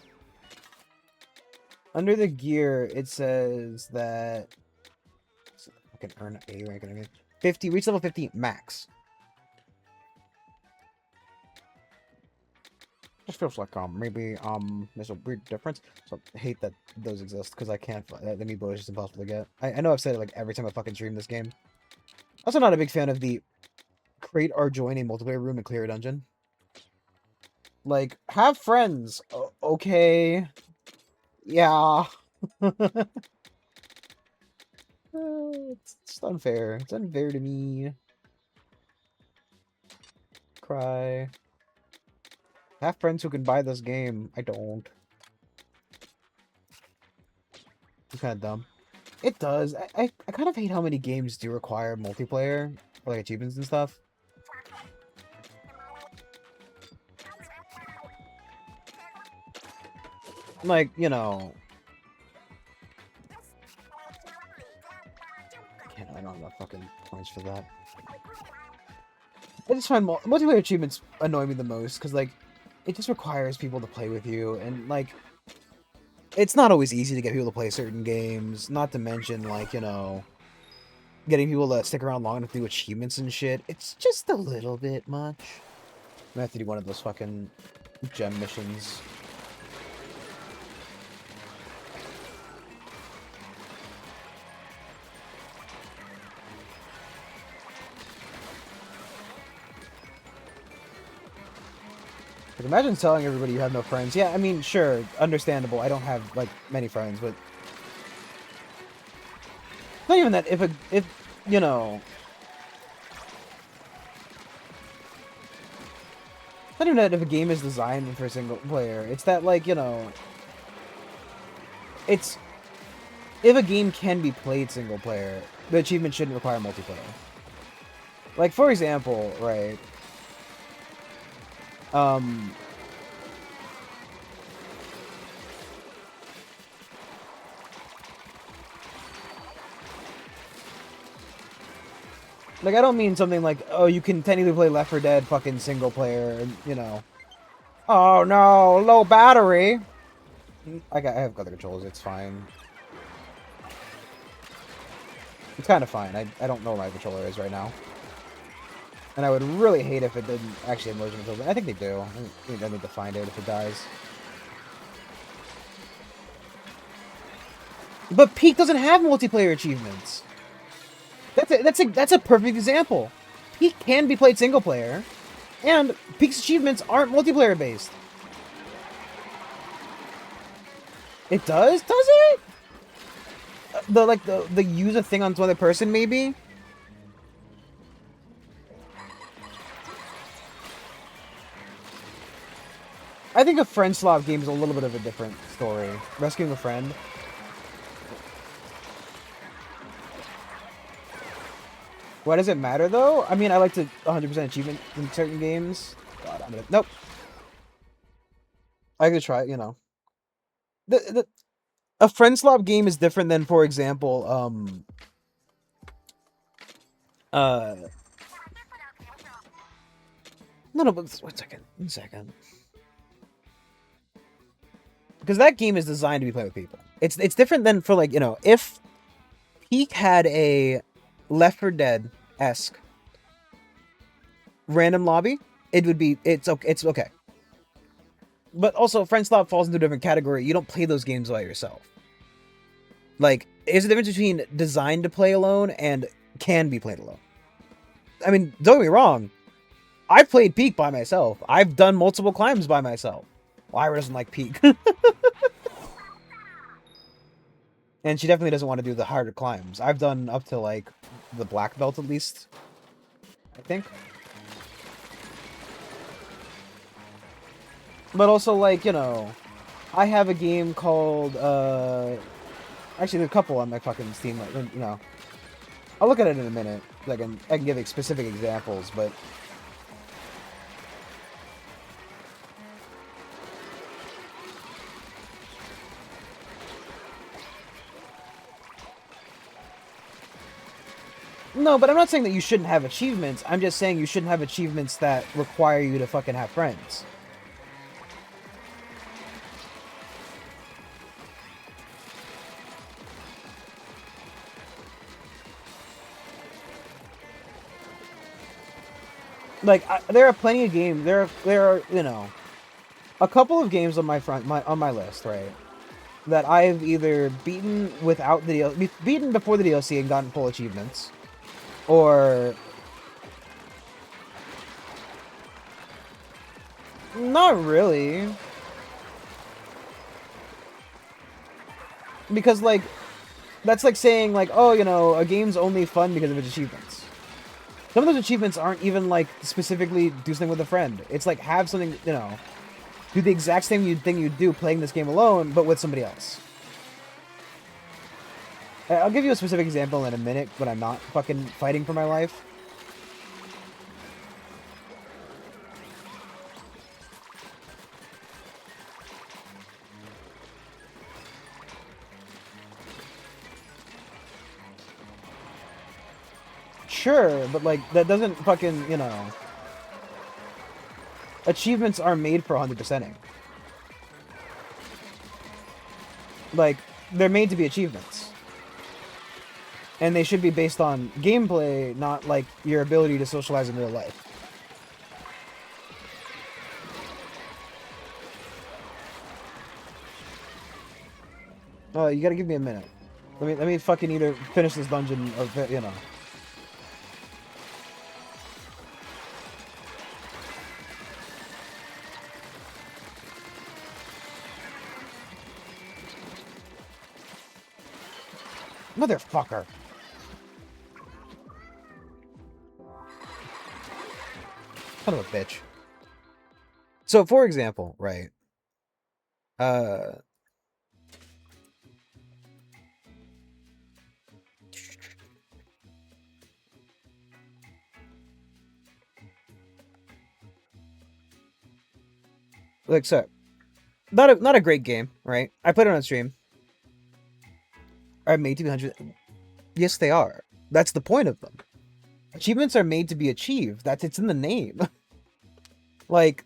under the gear, it says that I can earn A rank and everything. 50, reach level 50 max. Just feels like maybe there's a weird difference. So I hate that those exist because I can't. The amiibo is just impossible to get. I know I've said it like every time I fucking stream this game. Also, not a big fan of the create or join a multiplayer room and clear a dungeon. Like, have friends. Okay. Yeah. It's just unfair. It's unfair to me. Cry. Have friends who can buy this game. I don't. It's kind of dumb. It does. I kind of hate how many games do require multiplayer for like achievements and stuff. Like, you know. I don't have enough fucking points for that. I just find multiplayer achievements annoy me the most because, like, it just requires people to play with you, and, like, it's not always easy to get people to play certain games, not to mention, like, you know, getting people to stick around long enough to do achievements and shit. It's just a little bit much. I'm gonna have to do one of those fucking gem missions. Like, imagine telling everybody you have no friends. Yeah, I mean, sure, understandable. I don't have, like, many friends, but... Not even that, if, you know... Not even that if a game is designed for a single player. It's that, like, you know... It's... If a game can be played single player, the achievement shouldn't require multiplayer. Like, for example, right... Like, I don't mean something like, oh, you can technically play Left 4 Dead fucking single player, and, you know. Oh, no, low battery! I have other controls, it's fine. It's kind of fine. I don't know where my controller is right now. And I would really hate if it didn't actually have motion controls. I think they do. I think I need to find it if it dies. But Peak doesn't have multiplayer achievements. That's a perfect example. Peak can be played single player, and Peak's achievements aren't multiplayer based. It does? Does it? The use a thing on some other person, maybe? I think a friend slot game is a little bit of a different story. Rescuing a friend. Why does it matter, though? I mean, I like to 100% achievement in certain games. God, I'm gonna... Nope. I could try it, you know. A friend swap game is different than, for example, No, but one second. Because that game is designed to be played with people. It's different than for, like, you know, if Peak had a Left 4 Dead-esque random lobby, it's okay. But also, Friend Slot falls into a different category. You don't play those games by yourself. Like, there's a difference between designed to play alone and can be played alone. I mean, don't get me wrong. I played Peak by myself. I've done multiple climbs by myself. Lyra doesn't like Peak. And she definitely doesn't want to do the harder climbs. I've done up to, like, the black belt at least, I think. But also, like, you know, I have a game called, actually, there's a couple on my fucking Steam, like, you know. I'll look at it in a minute. I can give specific examples, but... No, but I'm not saying that you shouldn't have achievements. I'm just saying you shouldn't have achievements that require you to fucking have friends. Like, there are plenty of games. There are, you know, a couple of games on on my list, right? That I've either beaten without the beaten before the DLC and gotten full achievements, or not really, because like that's like saying like, oh, you know, a game's only fun because of its achievements. Some of those achievements aren't even like specifically do something with a friend. It's like have something, you know, do the exact same thing you'd do playing this game alone, but with somebody else. I'll give you a specific example in a minute when I'm not fucking fighting for my life. Sure, but like that doesn't fucking, you know. Achievements are made for 100%ing. Like, they're made to be achievements. And they should be based on gameplay, not like your ability to socialize in real life. Oh, you gotta give me a minute. Let me fucking either finish this dungeon or, you know. Motherfucker. Son of a bitch. So, for example, right? Like, so, not a great game, right? I played it on stream. Are made to be 100. Yes, they are. That's the point of them. Achievements are made to be achieved. It's in the name. Like,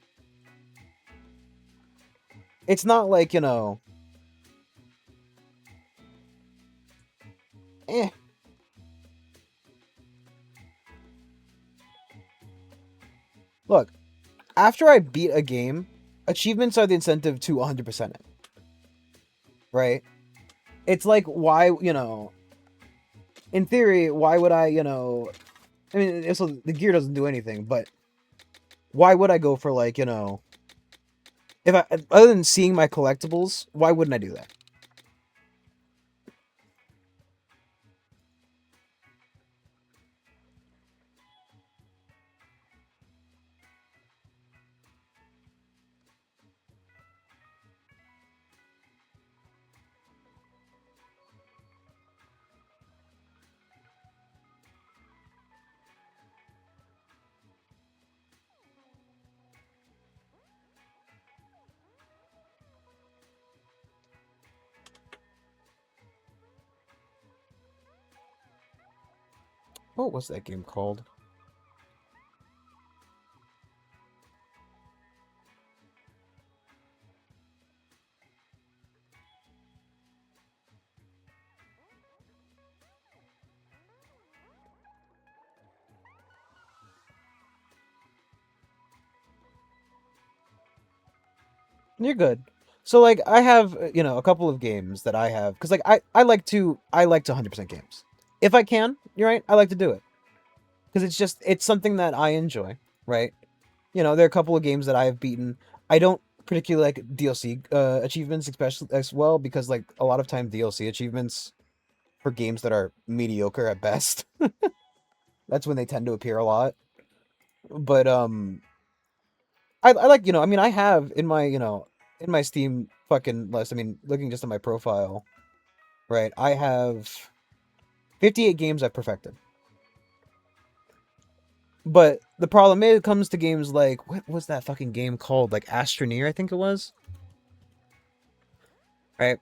it's not like, you know, Look, after I beat a game, achievements are the incentive to 100% it. Right? It's like, why, you know, in theory, why would I, you know, I mean, so the gear doesn't do anything, but why would I go for, like, you know, if I, other than seeing my collectibles, why wouldn't I do that? What was that game called? You're good. So, like, I have, you know, a couple of games that I have, because, like, I like to 100% games. If I can, you're right, I like to do it. because it's something that I enjoy, right? You know, there are a couple of games that I have beaten. I don't particularly like DLC achievements, especially as well, because like a lot of time DLC achievements for games that are mediocre at best, that's when they tend to appear a lot. But I like, I mean, I have in my, in my Steam fucking list. I mean, looking just at my profile, right? I have 58 games I've perfected. But the problem is, it comes to games like, what was that fucking game called? Like Astroneer, I think it was. Right?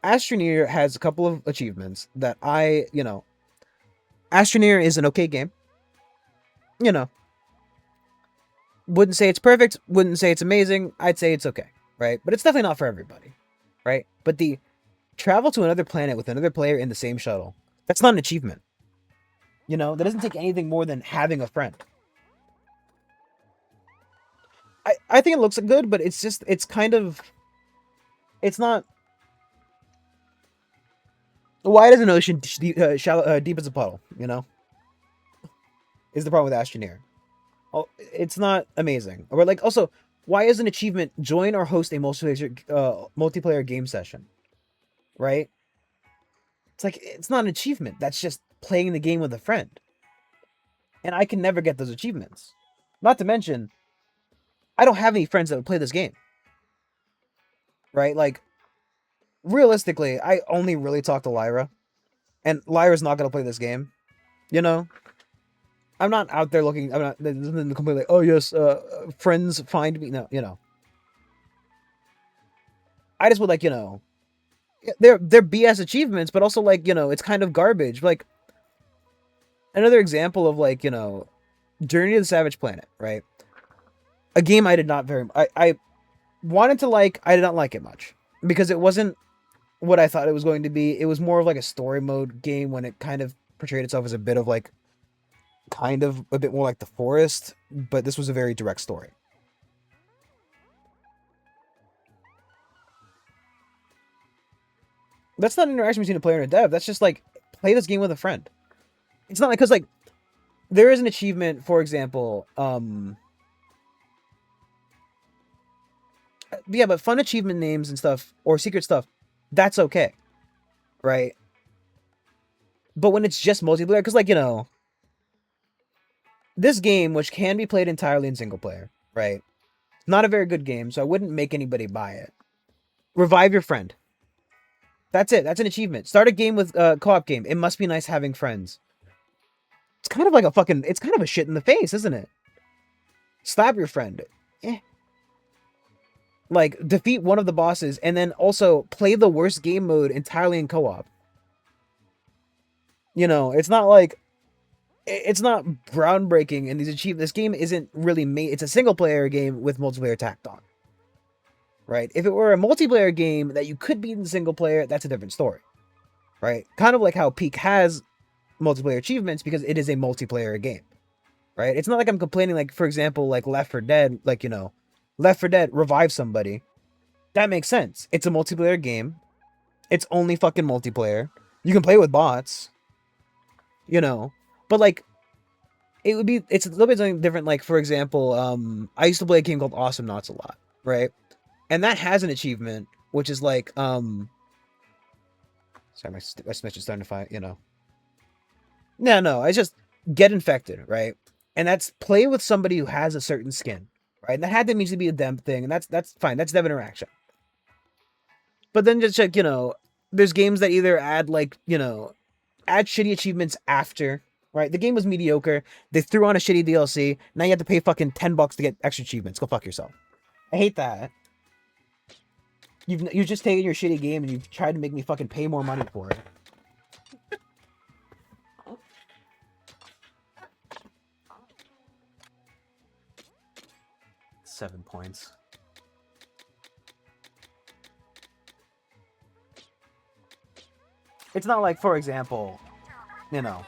Astroneer has a couple of achievements that Astroneer is an okay game. You know, wouldn't say it's perfect, wouldn't say it's amazing. I'd say it's okay, right? But it's definitely not for everybody, right? But the travel to another planet with another player in the same shuttle, that's not an achievement. That doesn't take anything more than having a friend. I think it looks good, but it's kind of, it's not. Wide as an ocean, shallow, deep as a puddle, is the problem with Astroneer. Oh, it's not amazing. Or like, also, why is an achievement join or host a multiplayer game session? Right? It's like, it's not an achievement. That's just playing the game with a friend. And I can never get those achievements. Not to mention, I don't have any friends that would play this game. Right? Like, realistically, I only really talk to Lyra. And Lyra's not going to play this game. I'm not out there looking. I'm not completely like, oh yes, friends find me. No. I just would like, they're BS achievements, but also like, it's kind of garbage. Like another example of like, Journey to the Savage Planet, right? A game I did not I wanted to like. I did not like it much because it wasn't what I thought it was going to be. It was more of like a story mode game when it kind of portrayed itself as a bit of like, kind of a bit more like The Forest, but this was a very direct story. That's not an interaction between a player and a dev. That's just like, play this game with a friend. It's not like, because like, there is an achievement, for example, yeah, but fun achievement names and stuff, or secret stuff, that's okay, right? But when it's just multiplayer, because like, this game, which can be played entirely in single player, right? Not a very good game, so I wouldn't make anybody buy it. Revive your friend. That's it. That's an achievement. Start a game with a co-op game. It must be nice having friends. It's kind of like it's kind of a shit in the face, isn't it? Slap your friend. Like, defeat one of the bosses and then also play the worst game mode entirely in co-op. It's not like, it's not groundbreaking, and this game isn't really made. It's a single player game with multiplayer tacked on. Right? If it were a multiplayer game that you could beat in single player, that's a different story. Right? Kind of like how Peak has multiplayer achievements because it is a multiplayer game. Right? It's not like I'm complaining, like, for example, like Left 4 Dead, like, Left 4 Dead, revive somebody. That makes sense. It's a multiplayer game. It's only fucking multiplayer. You can play with bots. But like, it's a little bit something different. Like, for example, I used to play a game called Awesome Knots a lot, right? And that has an achievement, which is like, sorry, my Switch is starting to fight, No, I just get infected, right? And that's play with somebody who has a certain skin, right? And that had to mean to be a dem thing, and that's fine. That's dev interaction. But then just check, there's games that either add like, add shitty achievements after, right? The game was mediocre. They threw on a shitty DLC. Now you have to pay fucking $10 to get extra achievements. Go fuck yourself. I hate that. You've just taken your shitty game and you've tried to make me fucking pay more money for it. 7 points. It's not like, for example, it's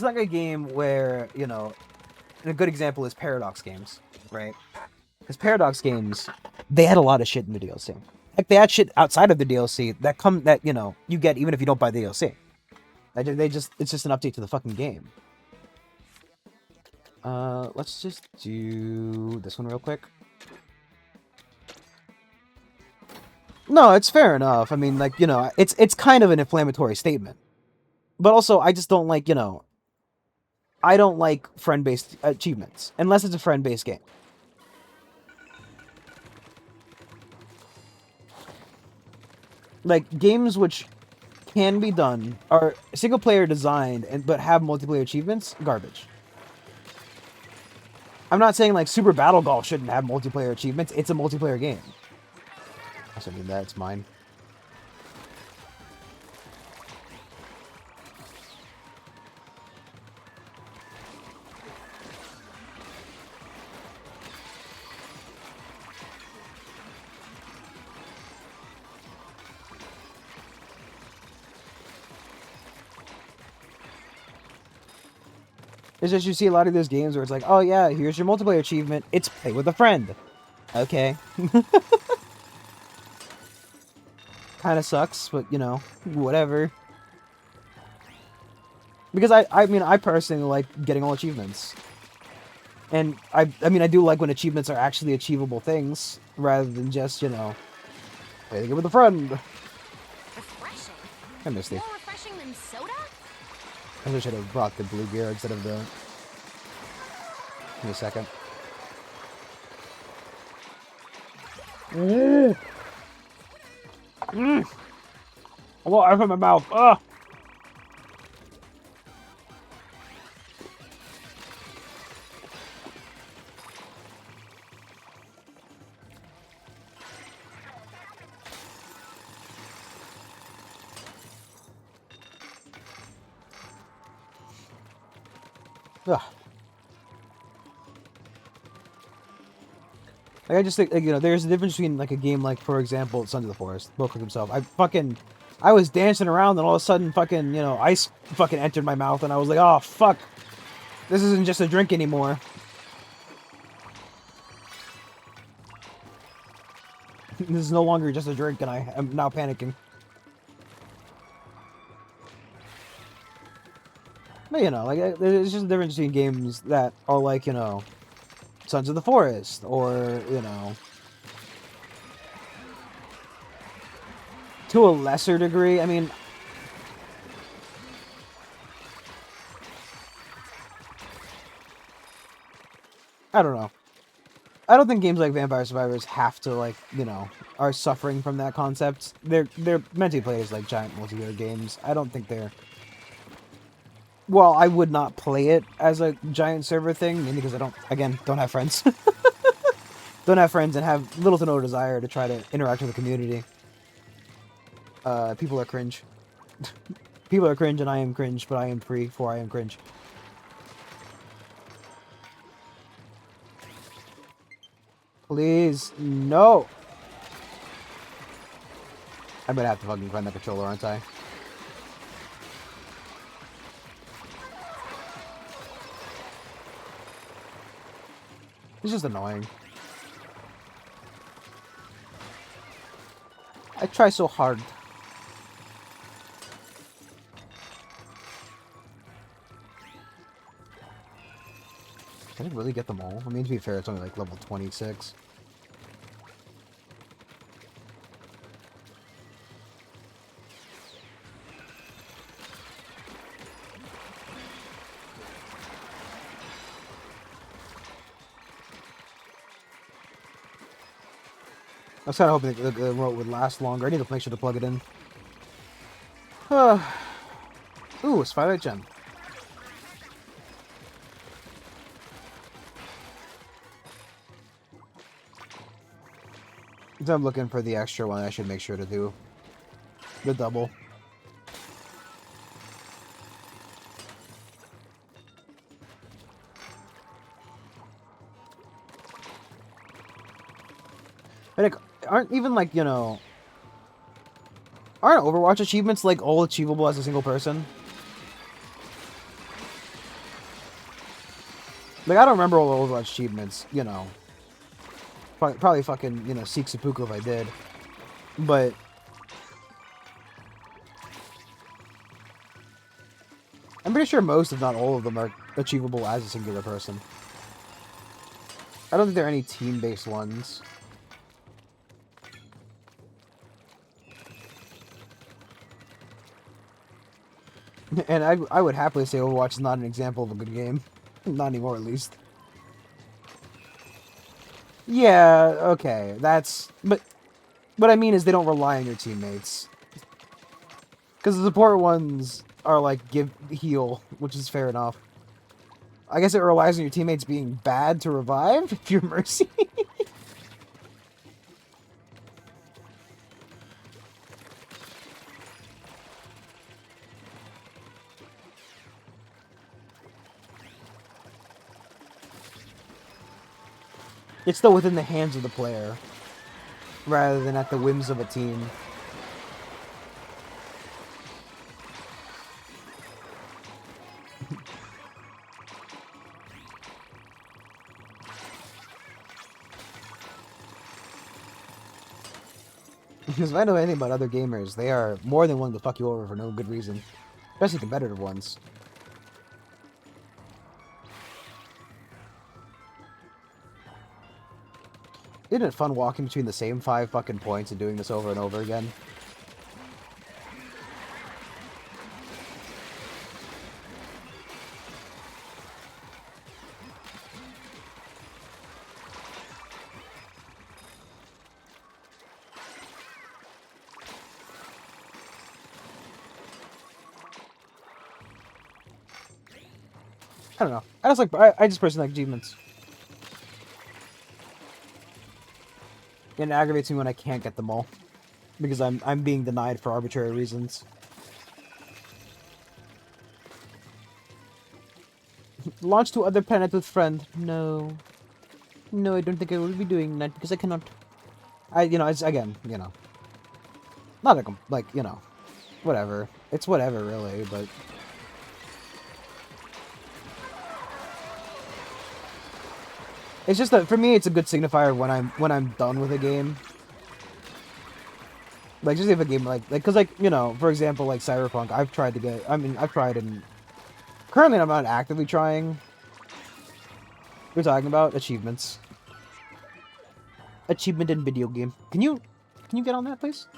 like a game where, a good example is Paradox games, right? Because Paradox games, they had a lot of shit in the DLC. Like, they had shit outside of the DLC that you get even if you don't buy the DLC. It's just an update to the fucking game. Let's just do this one real quick. No, it's fair enough. I mean, like, you know, it's kind of an inflammatory statement. But also, I just don't like, you know, I don't like friend-based achievements, unless it's a friend-based game. Like, games which can be done, are single-player designed, but have multiplayer achievements, garbage. I'm not saying, like, Super Battle Golf shouldn't have multiplayer achievements. It's a multiplayer game. I also need that. It's mine. It's just you see a lot of those games where it's like, oh yeah, here's your multiplayer achievement. It's play with a friend. Okay. Kind of sucks, but you know, whatever. Because I mean, I personally like getting all achievements. And I mean, I do like when achievements are actually achievable things, rather than just, you know, play the game with a friend. Refreshing. I missed it. More refreshing than soda? I wish I'd have brought the blue gear instead of the... Give me a second. I want ice in my mouth. Ugh. Ugh. Like, I just think, like, you know, there's a difference between, like, a game like, for example, Sons of the Forest, Book himself. I was dancing around and all of a sudden fucking, you know, ice fucking entered my mouth and I was like, oh, fuck. This isn't just a drink anymore. This is no longer just a drink and I am now panicking. But, you know, like, there's just a difference between games that are like, you know, Sons of the Forest, or, you know, to a lesser degree, I mean, I don't know. I don't think games like Vampire Survivors have to, like, you know, are suffering from that concept. They're meant to be played as, like, giant multiplayer games. I don't think they're... Well, I would not play it as a giant server thing, mainly because I don't have friends. Don't have friends and have little to no desire to try to interact with the community. People are cringe. People are cringe and I am cringe, but I am free for I am cringe. Please, no! I'm gonna have to fucking find that controller, aren't I? It's just annoying. I try so hard. Can I really get them all? I mean, to be fair, it's only like level 26. I was kind of hoping the remote would last longer. I need to make sure to plug it in. Ooh, a Spotlight Gem. Since I'm looking for the extra one, I should make sure to do the double. Like, aren't even, like, you know... Aren't Overwatch achievements, like, all achievable as a single person? Like, I don't remember all the Overwatch achievements, you know. Probably fucking, you know, seek seppuku if I did. But... I'm pretty sure most, if not all of them, are achievable as a singular person. I don't think there are any team-based ones. And I would happily say Overwatch is not an example of a good game. Not anymore, at least. Yeah, okay, that's... But what I mean is they don't rely on your teammates. Because the support ones are like, heal, which is fair enough. I guess it relies on your teammates being bad to revive, if you're Mercy. It's still within the hands of the player, rather than at the whims of a team. Because if I know anything about other gamers, they are more than willing to fuck you over for no good reason. Especially competitive ones. Isn't it fun walking between the same 5 fucking points and doing this over and over again? I don't know. I just personally like achievements. It aggravates me when I can't get them all. Because I'm being denied for arbitrary reasons. Launch to other planet with friend. No. No, I don't think I will be doing that because I cannot. It's again, not like, whatever. It's whatever, really, but. It's just that for me, it's a good signifier when I'm done with a game. Like, just if a game cause for example, like Cyberpunk, I've tried and currently I'm not actively trying. We're talking about achievements. Achievement in video game. Can you get on that, please?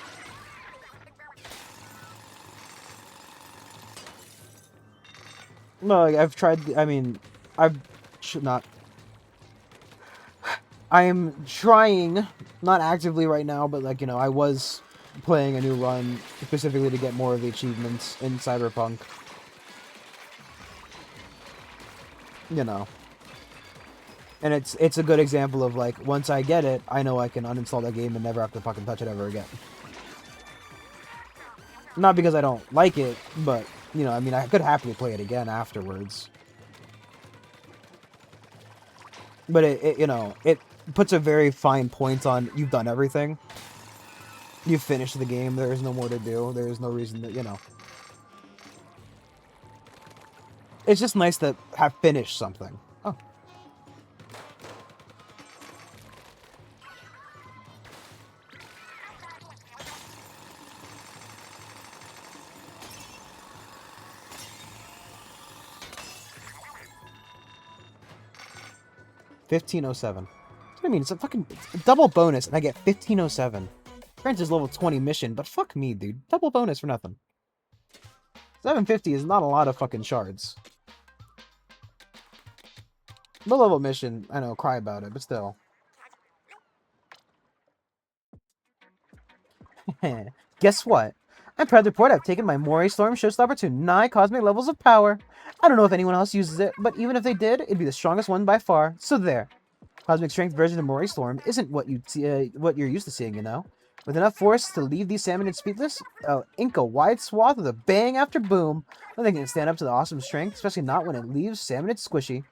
No, like, I've tried. I've not. I am trying, not actively right now, but I was playing a new run specifically to get more of the achievements in Cyberpunk. And it's a good example of once I get it, I know I can uninstall that game and never have to fucking touch it ever again. Not because I don't like it, but I could happily play it again afterwards. But it puts a very fine point on you've done everything. You've finished the game. There is no more to do. There is no reason that, It's just nice to have finished something. Oh. $15.07. What I mean, it's a fucking double bonus, and I get $15.07. Granted, it's level 20 mission, but fuck me, dude. Double bonus for nothing. 750 is not a lot of fucking shards. Low level mission, I know, cry about it, but still. Guess what? I'm proud to report I've taken my Moray Storm Showstopper to 9 cosmic levels of power. I don't know if anyone else uses it, but even if they did, it'd be the strongest one by far. So there. Cosmic Strength version of Moray Storm isn't what what you're used to seeing, With enough force to leave these salmon speedless, I'll ink a wide swath with a bang after boom. Nothing can stand up to the awesome strength, especially not when it leaves salmon squishy.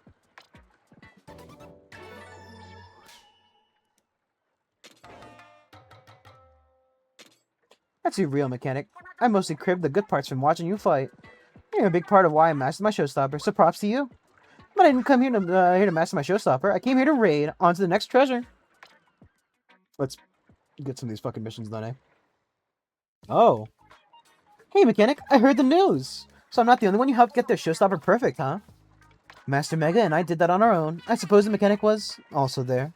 That's a real mechanic. I mostly cribbed the good parts from watching you fight. You're a big part of why I mastered my showstopper, so props to you. But I didn't come here to master my showstopper. I came here to raid. On to the next treasure. Let's get some of these fucking missions done, eh? Oh. Hey, mechanic, I heard the news. So I'm not the only one you helped get their showstopper perfect, huh? Master Mega and I did that on our own. I suppose the mechanic was also there.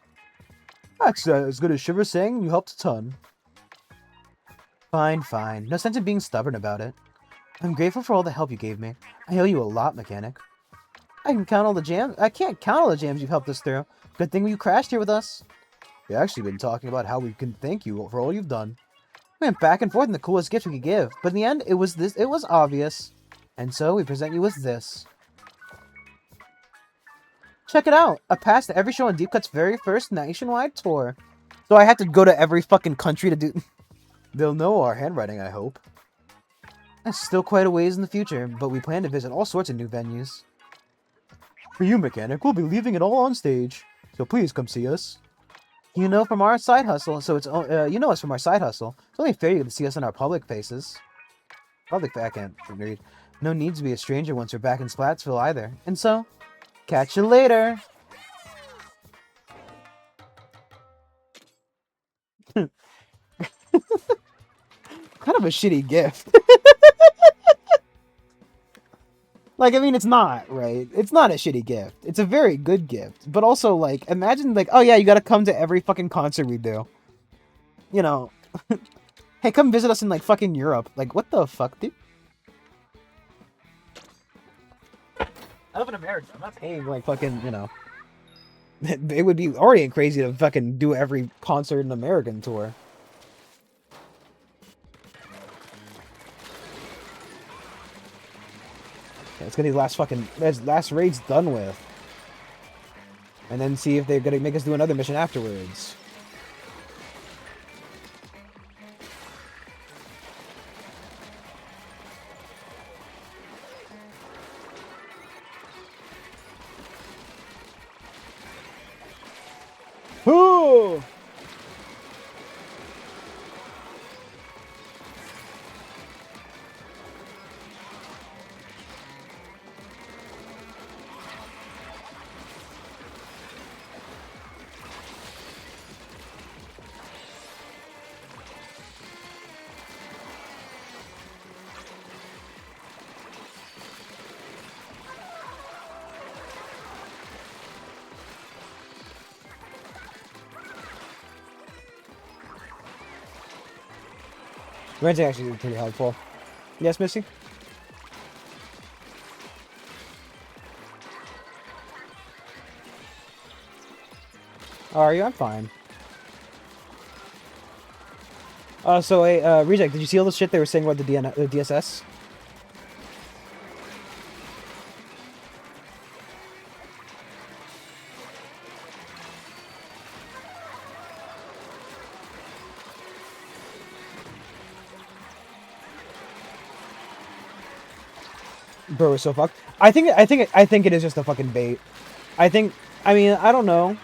That's as good as Shiver saying you helped a ton. Fine, fine. No sense in being stubborn about it. I'm grateful for all the help you gave me. I owe you a lot, mechanic. I can't count all the jams you've helped us through. Good thing you crashed here with us. We've actually been talking about how we can thank you for all you've done. We went back and forth in the coolest gift we could give, but in the end, it was obvious. And so we present you with this. Check it out! A pass to every show on Deep Cut's very first nationwide tour. So I had to go to every fucking country to do... They'll know our handwriting, I hope. That's still quite a ways in the future, but we plan to visit all sorts of new venues. For you, mechanic, we'll be leaving it all on stage. So please come see us. You know from our side hustle, so it's you know us from our side hustle. It's only fair you get to see us in our public faces. I can't read. No need to be a stranger once we're back in Splatsville either. And so, catch you later. Kind of a shitty gift. Like, I mean, it's not, right? It's not a shitty gift. It's a very good gift. But also, like, imagine, like, oh yeah, you gotta come to every fucking concert we do. You know. Hey, come visit us in, like, fucking Europe. Like, what the fuck, dude? I live in America. I'm not paying, like, fucking, you know. It would be already crazy to fucking do every concert in American tour. Let's get these last raids done with. And then see if they're gonna make us do another mission afterwards. Ooh! Renting actually is pretty helpful. Yes, Missy? How are you? I'm fine. So, Reject, did you see all the shit they were saying about the DSS? Bro, we're so fucked. I think it is just a fucking bait. I mean, I don't know.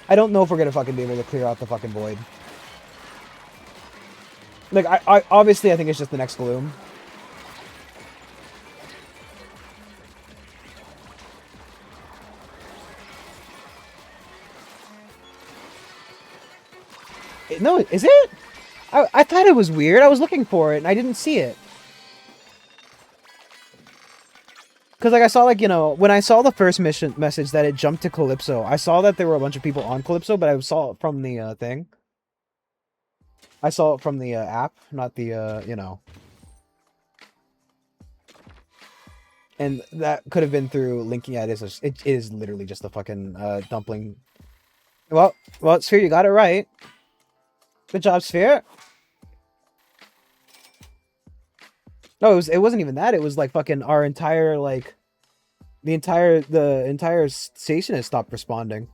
I don't know if we're gonna fucking be able to clear out the fucking void. Like, I obviously I think it's just the next gloom. No, is it? I thought it was weird. I was looking for it and I didn't see it. Because, like, I saw, like, you know, when I saw the first message that it jumped to Calypso, I saw that there were a bunch of people on Calypso, but I saw it from the, thing. I saw it from the, app, not the, you know. And that could have been through linking. Yeah, it is literally just a fucking, dumpling. Well, Sphere, you got it right. Good job, Sphere. No, it wasn't even that. It was like fucking our entire, like, the entire station has stopped responding.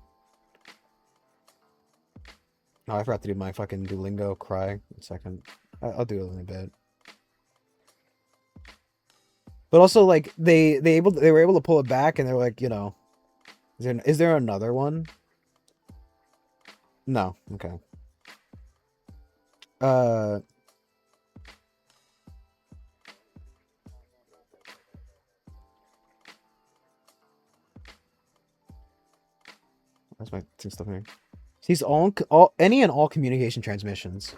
Oh, I forgot to do my fucking Duolingo cry. 1 second. I'll do it in a bit. But also, like, they were able to pull it back, and they're like, you know, is there another one? No. Okay. Where's my two stuff here? Sees any and all communication transmissions.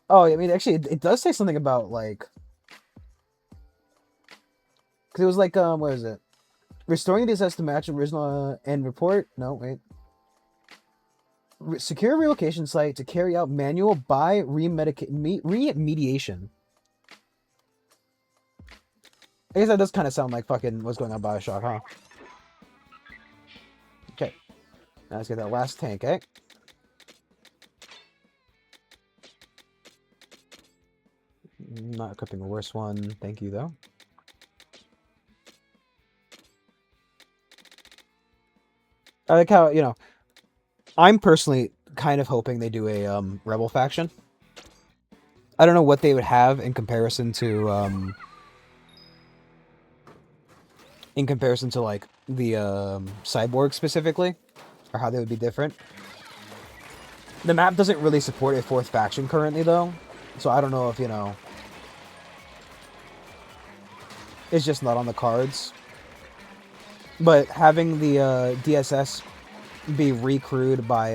Oh, I mean, actually, it does say something about like, because it was like, what is it? Restoring the DSS to match original and report. No, wait. Secure a relocation site to carry out manual by remediation. I guess that does kind of sound like fucking what's going on Bioshock, huh? Okay. Now let's get that last tank, eh? Not equipping a worse one. Thank you, though. I like how, you know, I'm personally kind of hoping they do a rebel faction. I don't know what they would have in comparison to like the cyborg specifically, or how they would be different. The map doesn't really support a fourth faction currently, though, so I don't know if, you know, it's just not on the cards. But having the DSS be recrewed by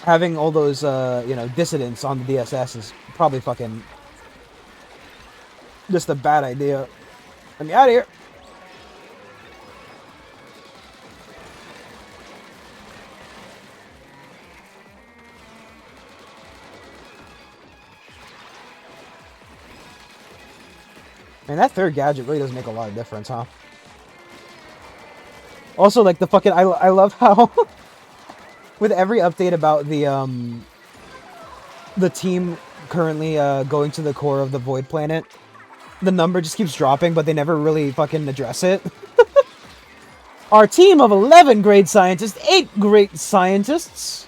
having all those you know, dissidents on the DSS is probably fucking just a bad idea. Let me out of here. Man, that third gadget really does make a lot of difference, huh? Also, like, the fucking... I love how... with every update about the team currently going to the core of the Void Planet, the number just keeps dropping, but they never really fucking address it. Our team of 11 great scientists, 8 great scientists.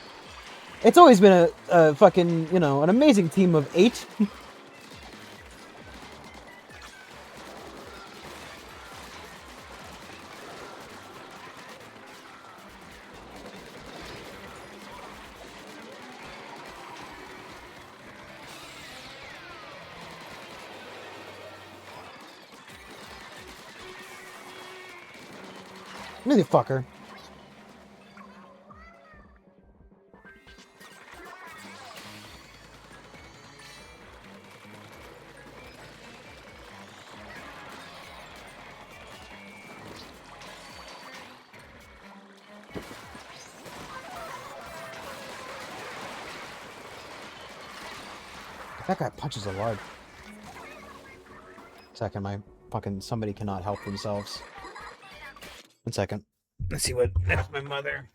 It's always been a fucking, you know, an amazing team of 8. Motherfucker. That guy punches a lot. Second, my fucking somebody cannot help themselves. 1 second. Let's see what. That's my mother.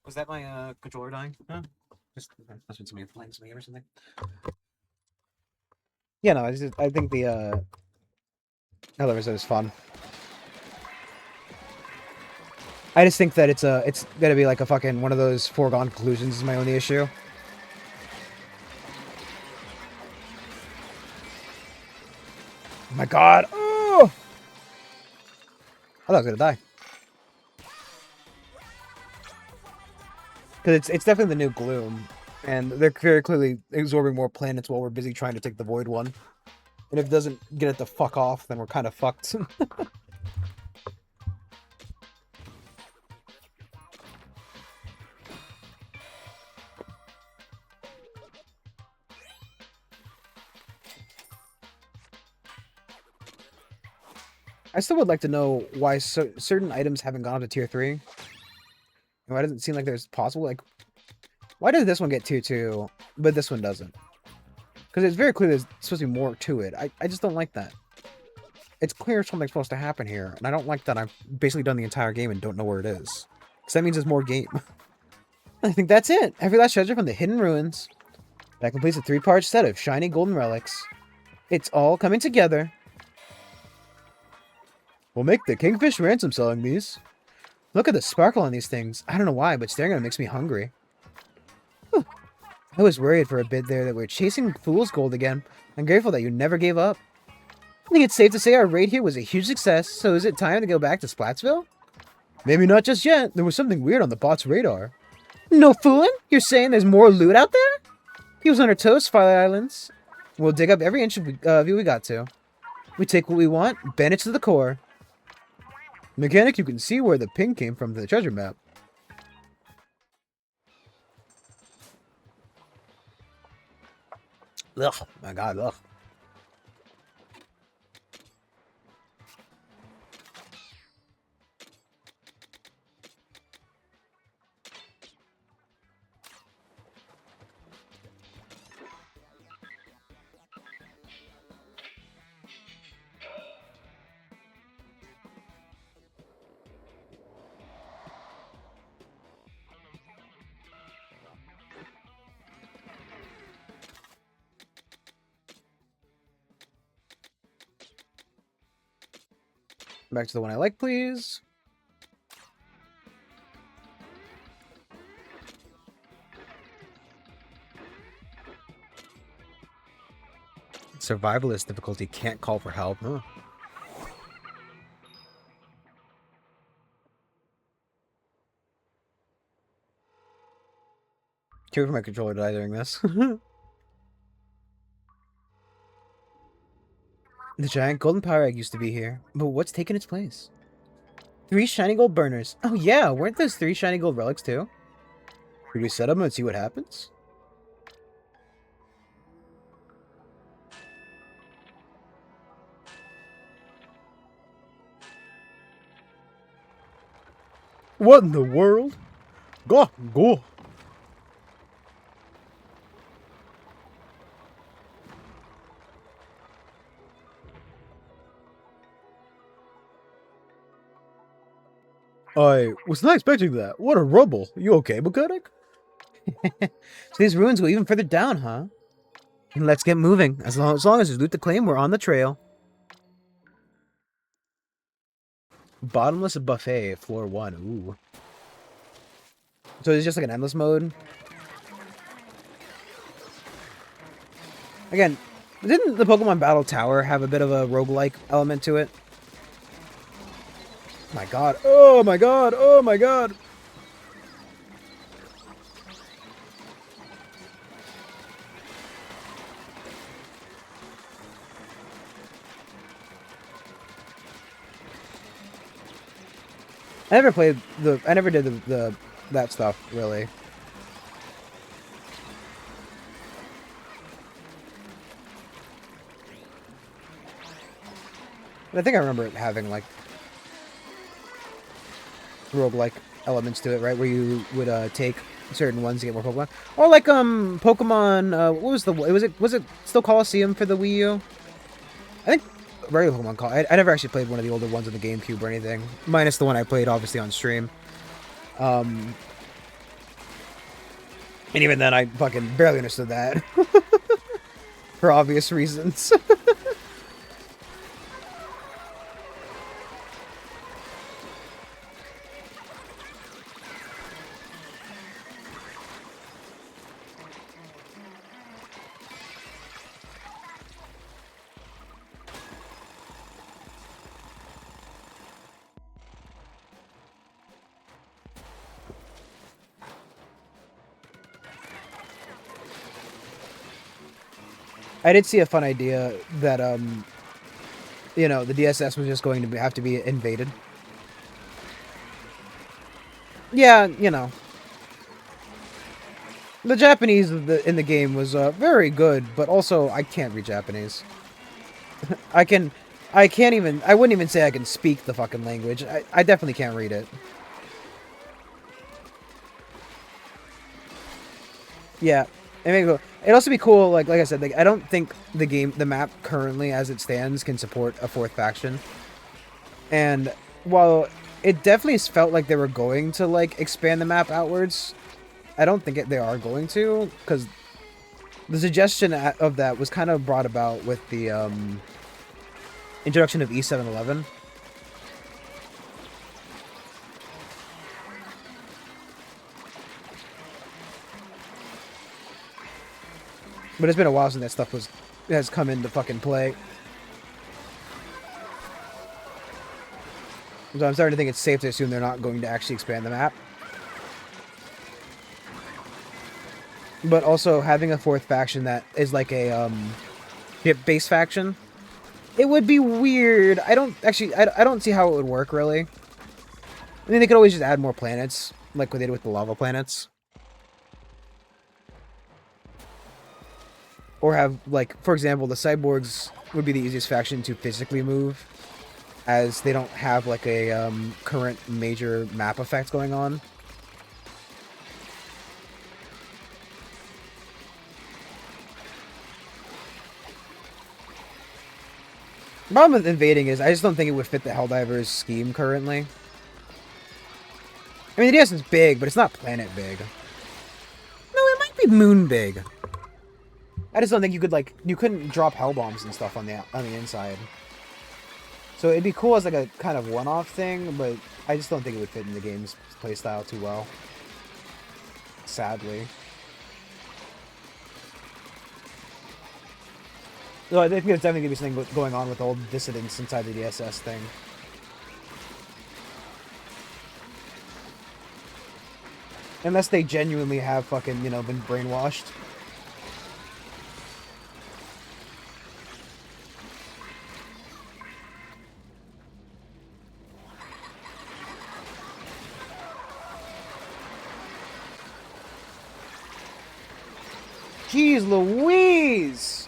Was that my controller dying? Huh? Just must been somebody playing something or something. Yeah, no, I think the Hellraiser is fun. I just think that it's gonna be like a fucking one of those foregone conclusions is my only issue. Oh my god! Oh! I thought I was gonna die. Because it's definitely the new Gloom, and they're very clearly absorbing more planets while we're busy trying to take the Void one. And if it doesn't get it the fuck off, then we're kind of fucked. I still would like to know why certain items haven't gone up to tier 3. And why doesn't it seem like there's possible, like... Why does this one get tier 2, but this one doesn't? Because it's very clear there's supposed to be more to it. I just don't like that. It's clear something's supposed to happen here, and I don't like that I've basically done the entire game and don't know where it is. Because that means there's more game. I think that's it. Every last treasure from the Hidden Ruins. That completes a 3-part set of shiny golden relics. It's all coming together. We'll make the kingfish ransom selling these. Look at the sparkle on these things. I don't know why, but staring at them makes me hungry. Whew. I was worried for a bit there that we were chasing fool's gold again. I'm grateful that you never gave up. I think it's safe to say our raid here was a huge success, so is it time to go back to Splatsville? Maybe not just yet. There was something weird on the bot's radar. No fooling? You're saying there's more loot out there? He was on our toes, Firelight Islands. We'll dig up every inch of view we got to. We take what we want, bend it to the core. Mechanic, you can see where the ping came from the treasure map. Ugh, my god, ugh. Back to the one I like, please. Survivalist difficulty can't call for help, huh? Care for my controller to die during this. The giant golden power egg used to be here, but what's taken its place? 3 shiny gold burners. Oh yeah, weren't those 3 shiny gold relics too? Should we set them and see what happens? What in the world? Go, go. I was not expecting that. What a rubble. You okay, mechanic? So these ruins go even further down, huh? Let's get moving. As long as there's loot to claim, we're on the trail. Bottomless buffet, floor 1. Ooh. So it's just like an endless mode. Again, didn't the Pokemon Battle Tower have a bit of a roguelike element to it? My god. Oh my god. Oh my god. I never did that stuff really. But I think I remember it having like roguelike elements to it, right? Where you would take certain ones to get more Pokemon. Or like Pokemon what was was it still Coliseum for the Wii U? I think regular Pokemon Call. I never actually played one of the older ones on the GameCube or anything. Minus the one I played obviously on stream. And even then I fucking barely understood that. For obvious reasons. I did see a fun idea that, you know, the DSS was just going to have to be invaded. Yeah, you know. The Japanese in the game was very good, but also I can't read Japanese. I wouldn't even say I can speak the fucking language. I definitely can't read it. Yeah. It'd also be cool, like I said, like, I don't think the map currently as it stands can support a 4th faction. And while it definitely felt like they were going to like expand the map outwards, I don't think they are going to, because the suggestion of that was kind of brought about with the introduction of E711. But it's been a while since that stuff has come into fucking play. So I'm starting to think it's safe to assume they're not going to actually expand the map. But also having a fourth faction that is like a ship-based faction, it would be weird. I don't see how it would work really. I mean, they could always just add more planets, like what they did with the lava planets. Or have, like, for example, the cyborgs would be the easiest faction to physically move, as they don't have, like, a current major map effect going on. The problem with invading is I just don't think it would fit the Helldivers scheme currently. I mean, the DS is big, but it's not planet big. No, it might be moon big. I just don't think you could, like, you couldn't drop hell bombs and stuff on the inside. So it'd be cool as like a kind of one-off thing, but I just don't think it would fit in the game's playstyle too well. Sadly. So I think there's definitely gonna be something going on with old dissidents inside the DSS thing. Unless they genuinely have fucking, you know, been brainwashed. Jeez Louise!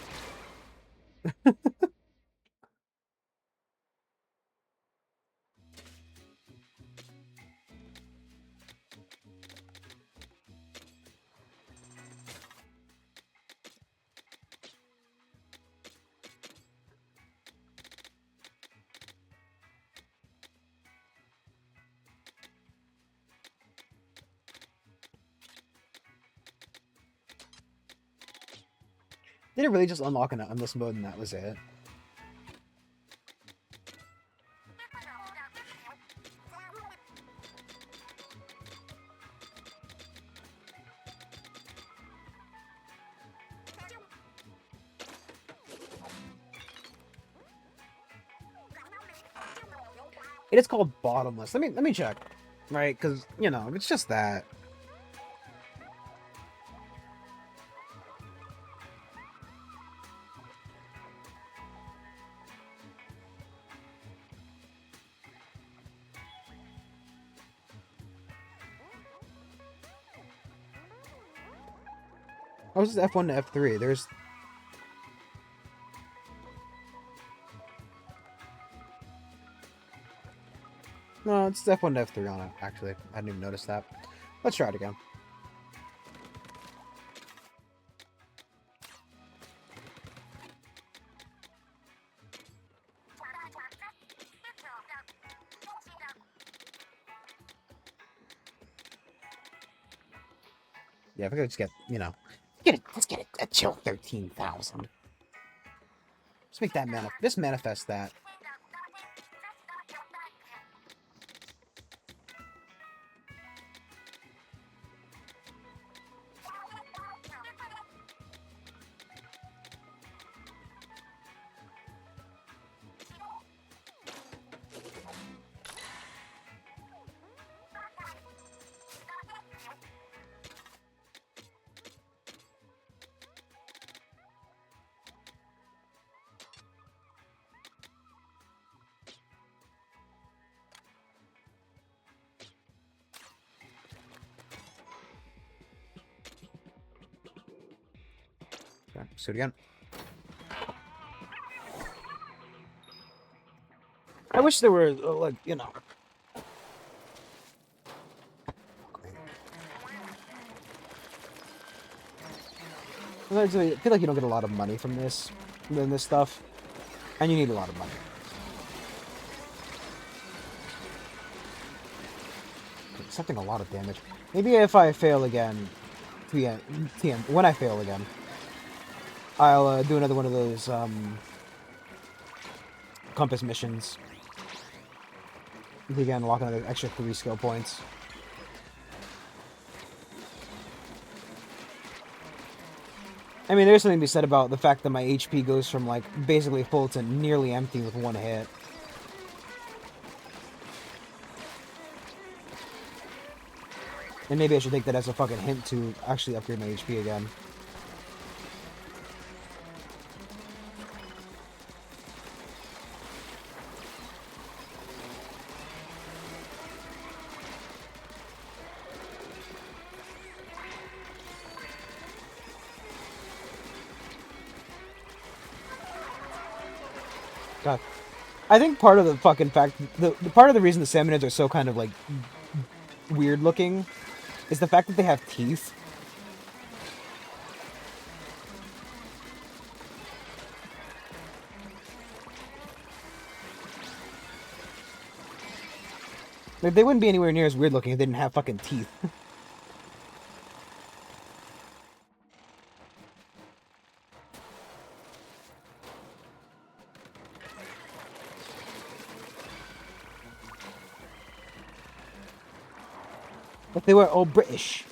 Did it really just unlock an endless mode and that was it? It is called bottomless. Let me check. Right? Because, you know, it's just that. Oh, this is F1 to F3. There's... No, it's F1 to F3 on it, actually. I didn't even notice that. Let's try it again. Yeah, if I could just get, you know... Let's get a chill 13,000. Let's make that just manifest that. Okay, let's do it again. I wish there were, like, you know... I feel like you don't get a lot of money from this stuff, and you need a lot of money. Accepting a lot of damage. Maybe if I fail again, when I fail again, I'll do another one of those compass missions. Again, unlock another extra 3 skill points. I mean, there's something to be said about the fact that my HP goes from, like, basically full to nearly empty with one hit. And maybe I should take that as a fucking hint to actually upgrade my HP again. God. I think part of the fucking fact, the part of the reason the salmonids are so kind of, like, weird looking is the fact that they have teeth. Like, they wouldn't be anywhere near as weird looking if they didn't have fucking teeth. But they were all British.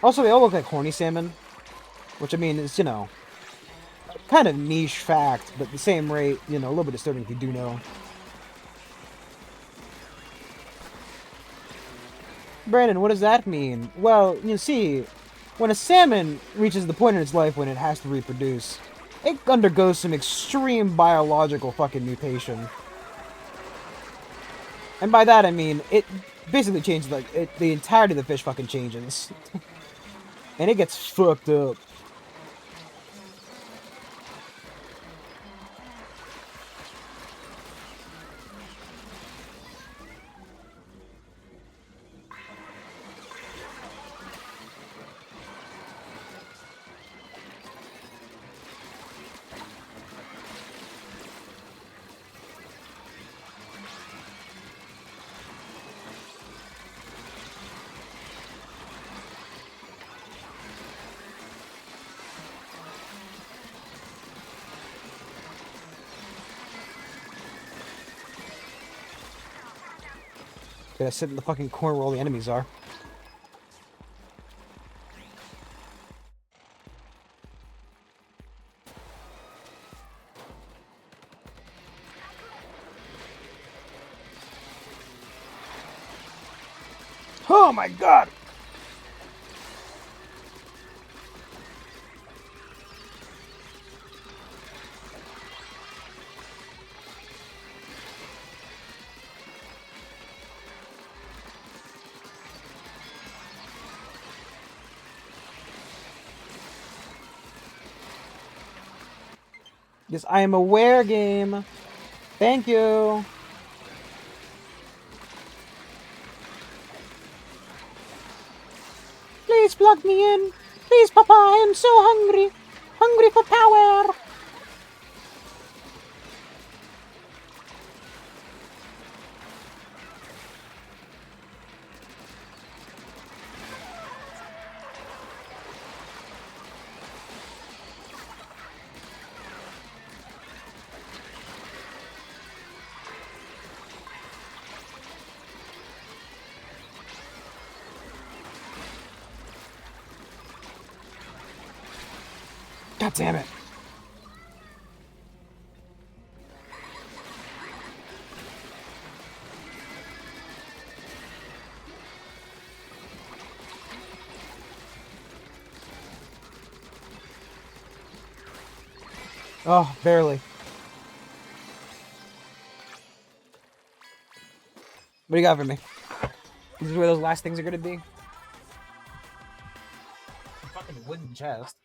Also, they all look like horny salmon. Which, I mean, is, you know, kind of niche fact, but at the same rate, you know, a little bit disturbing if you do know. Brandon, what does that mean? Well, you see, when a salmon reaches the point in its life when it has to reproduce, it undergoes some extreme biological fucking mutation. And by that I mean, it basically changes, like, the entirety of the fish fucking changes. And it gets fucked up. Gotta sit in the fucking corner where all the enemies are. Oh my god! Yes, I am aware, game. Thank you. Please plug me in. Please, Papa, I am so hungry. Hungry for power. God damn it. Oh, barely. What do you got for me? This is where those last things are gonna be. Fucking wooden chest.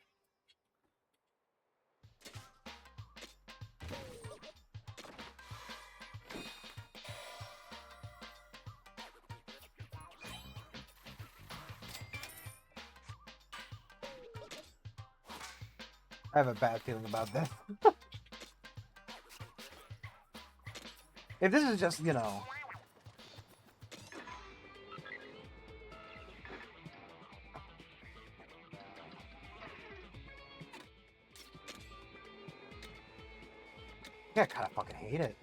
I have a bad feeling about this. If this is just, you know... Yeah, I kind of fucking hate it.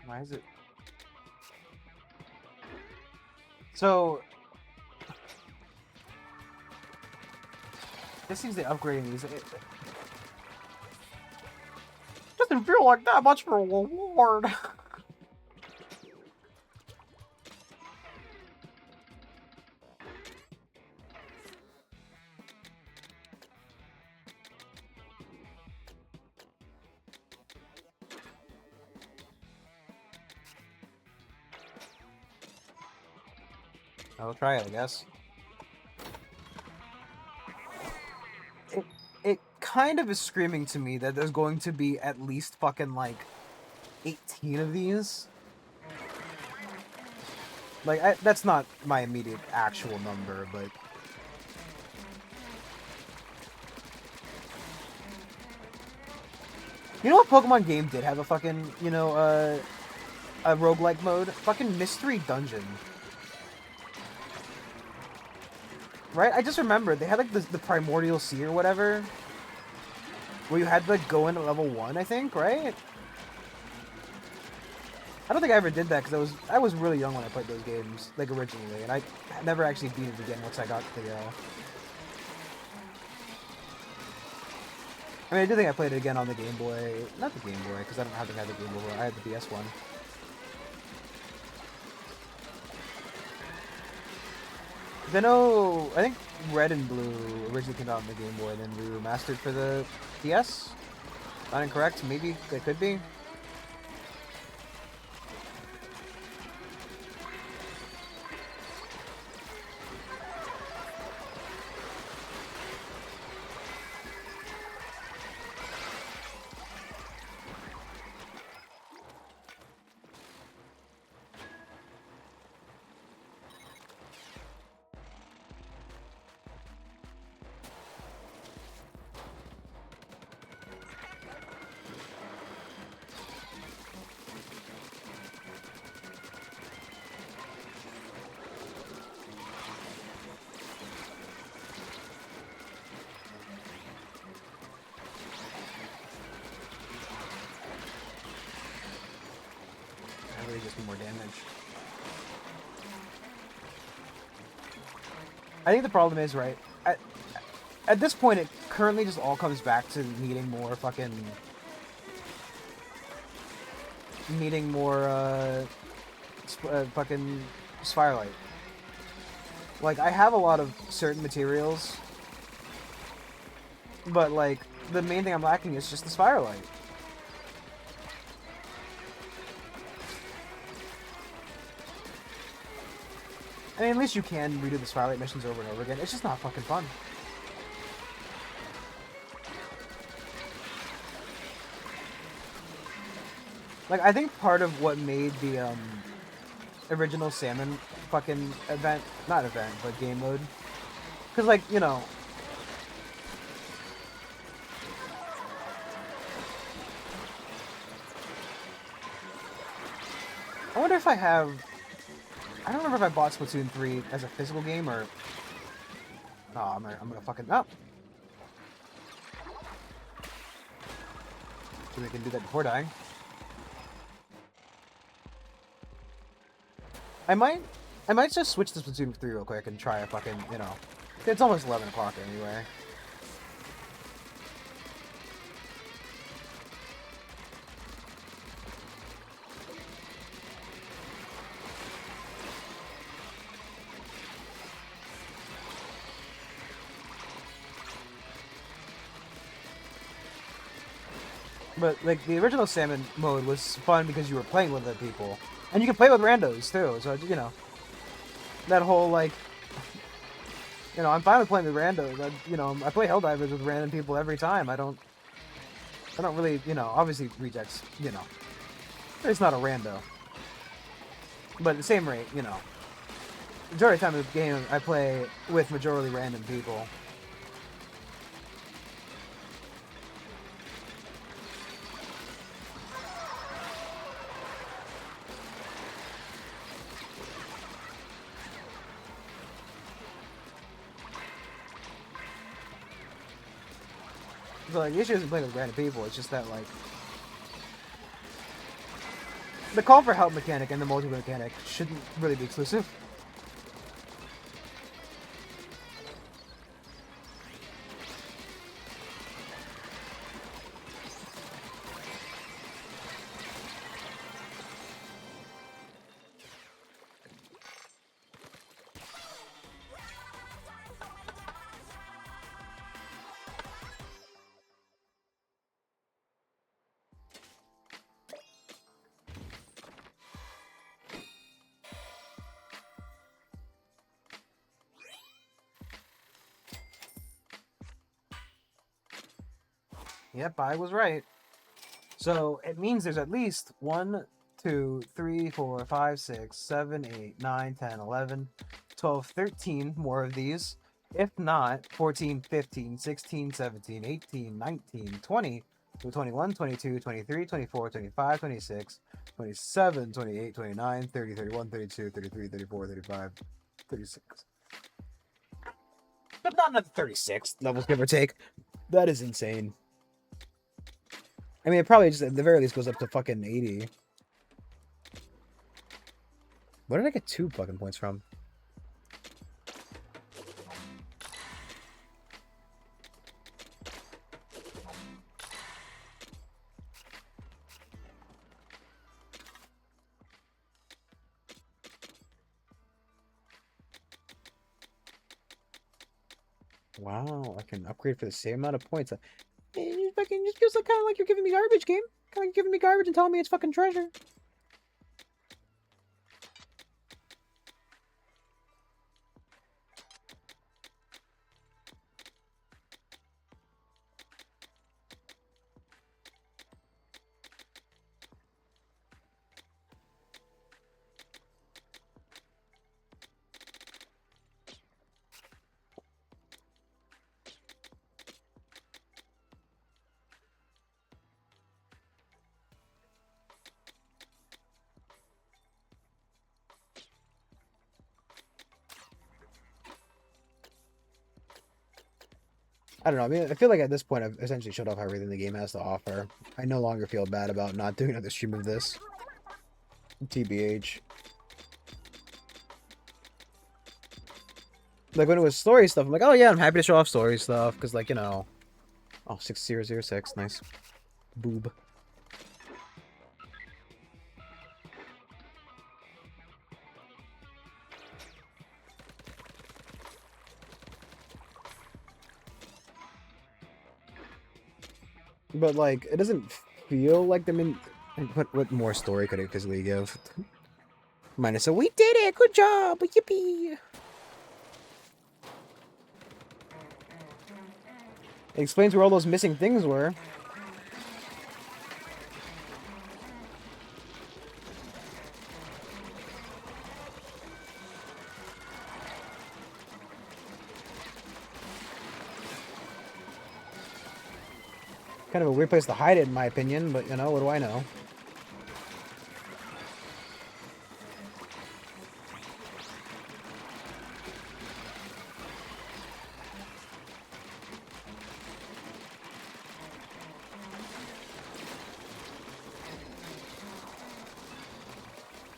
Why is it? So, this seems like upgrading these. It doesn't feel like that much for a reward. I'll try it, I guess. It kind of is screaming to me that there's going to be at least fucking like 18 of these. Like, that's not my immediate actual number, but... You know what Pokemon game did have a fucking, you know, a roguelike mode? Fucking Mystery Dungeon. Right? I just remembered, they had like the Primordial Sea or whatever. Where you had to like go in at level 1, I think, right? I don't think I ever did that because I was really young when I played those games, like originally, and I never actually beat it again once I got the. I mean, I do think I played it again on the Game Boy, not the Game Boy, because I don't have the Game Boy. I had the DS one. I know, I think Red and Blue originally came out on the Game Boy, and then remastered for the DS. Not incorrect, maybe they could be. Just more damage. I think the problem is, right, at this point it currently just all comes back to needing more fucking fucking Firelight. Like, I have a lot of certain materials, but like the main thing I'm lacking is just the Firelight. I mean, at least you can redo the Twilight missions over and over again. It's just not fucking fun. Like, I think part of what made the original Salmon fucking event, not event, but game mode, because, like, you know, I wonder if I have, I don't remember if I bought Splatoon 3 as a physical game or, no, I'm gonna fucking, no. So we can do that before dying. I might just switch to Splatoon 3 real quick and try a fucking, you know, it's almost 11 o'clock anyway. But, like, the original Salmon mode was fun because you were playing with other people. And you can play with randos, too, so, you know, that whole, like, you know, I'm fine with playing with randos. You know, I play Helldivers with random people every time. I don't really, you know, obviously rejects, you know, it's not a rando. But at the same rate, you know, majority of the time in the game, I play with majority random people. So like the issue isn't playing with random people, it's just that like the call for help mechanic and the multiplayer mechanic shouldn't really be exclusive. Yep, I was right. So it means there's at least 1, 2, 3, 4, 5, 6, 7, 8, 9, 10, 11, 12, 13 more of these. If not, 14, 15, 16, 17, 18, 19, 20, 21, 22, 23, 24, 25, 26, 27, 28, 29, 30, 31, 32, 33, 34, 35, 36. But not another 36 levels, give or take. That is insane. I mean, it probably just, at the very least, goes up to fucking 80. Where did I get 2 fucking points from? Wow, I can upgrade for the same amount of points. It fucking just feels like kind of like you're giving me garbage, game. Kind of like you're giving me garbage and telling me it's fucking treasure. I don't know. I mean, I feel like at this point I've essentially shut off everything the game has to offer. I no longer feel bad about not doing another stream of this. TBH. Like when it was story stuff, I'm like, oh yeah, I'm happy to show off story stuff because, like, you know, oh 6006, nice, boob. But like, it doesn't feel like them in. What more story could it physically give? Minus a we did it, good job, yippee. It explains where all those missing things were. Kind of a weird place to hide it, in my opinion, but you know, what do I know?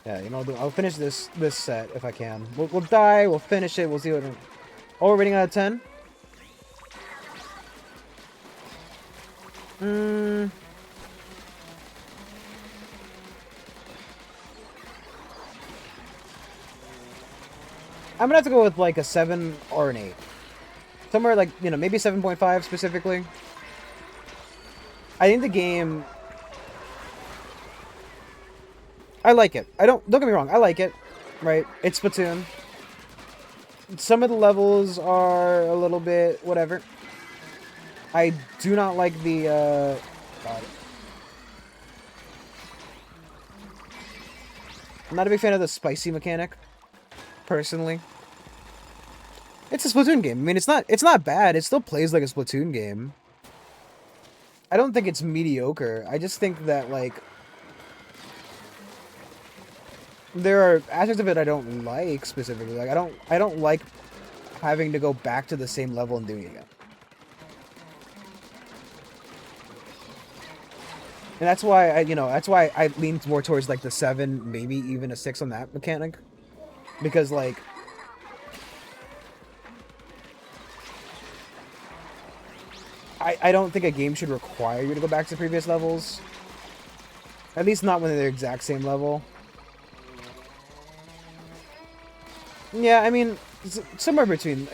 Yeah, you know, I'll finish this set if I can. We'll die, we'll finish it, we'll see what... Oh, we're rating out of 10? I'm gonna have to go with like a 7 or an 8. Somewhere like, you know, maybe 7.5 specifically. I think the game... I like it. Don't get me wrong, I like it. Right? It's Splatoon. Some of the levels are a little bit whatever. I do not like the, God. I'm not a big fan of the spicy mechanic, personally. It's a Splatoon game. I mean, it's not bad. It still plays like a Splatoon game. I don't think it's mediocre. I just think that, like, there are aspects of it I don't like specifically. Like, I don't like having to go back to the same level and doing it again. And that's why I lean more towards like the 7, maybe even a 6 on that mechanic, because like I don't think a game should require you to go back to previous levels. At least not when they're the exact same level. Yeah, I mean, somewhere between.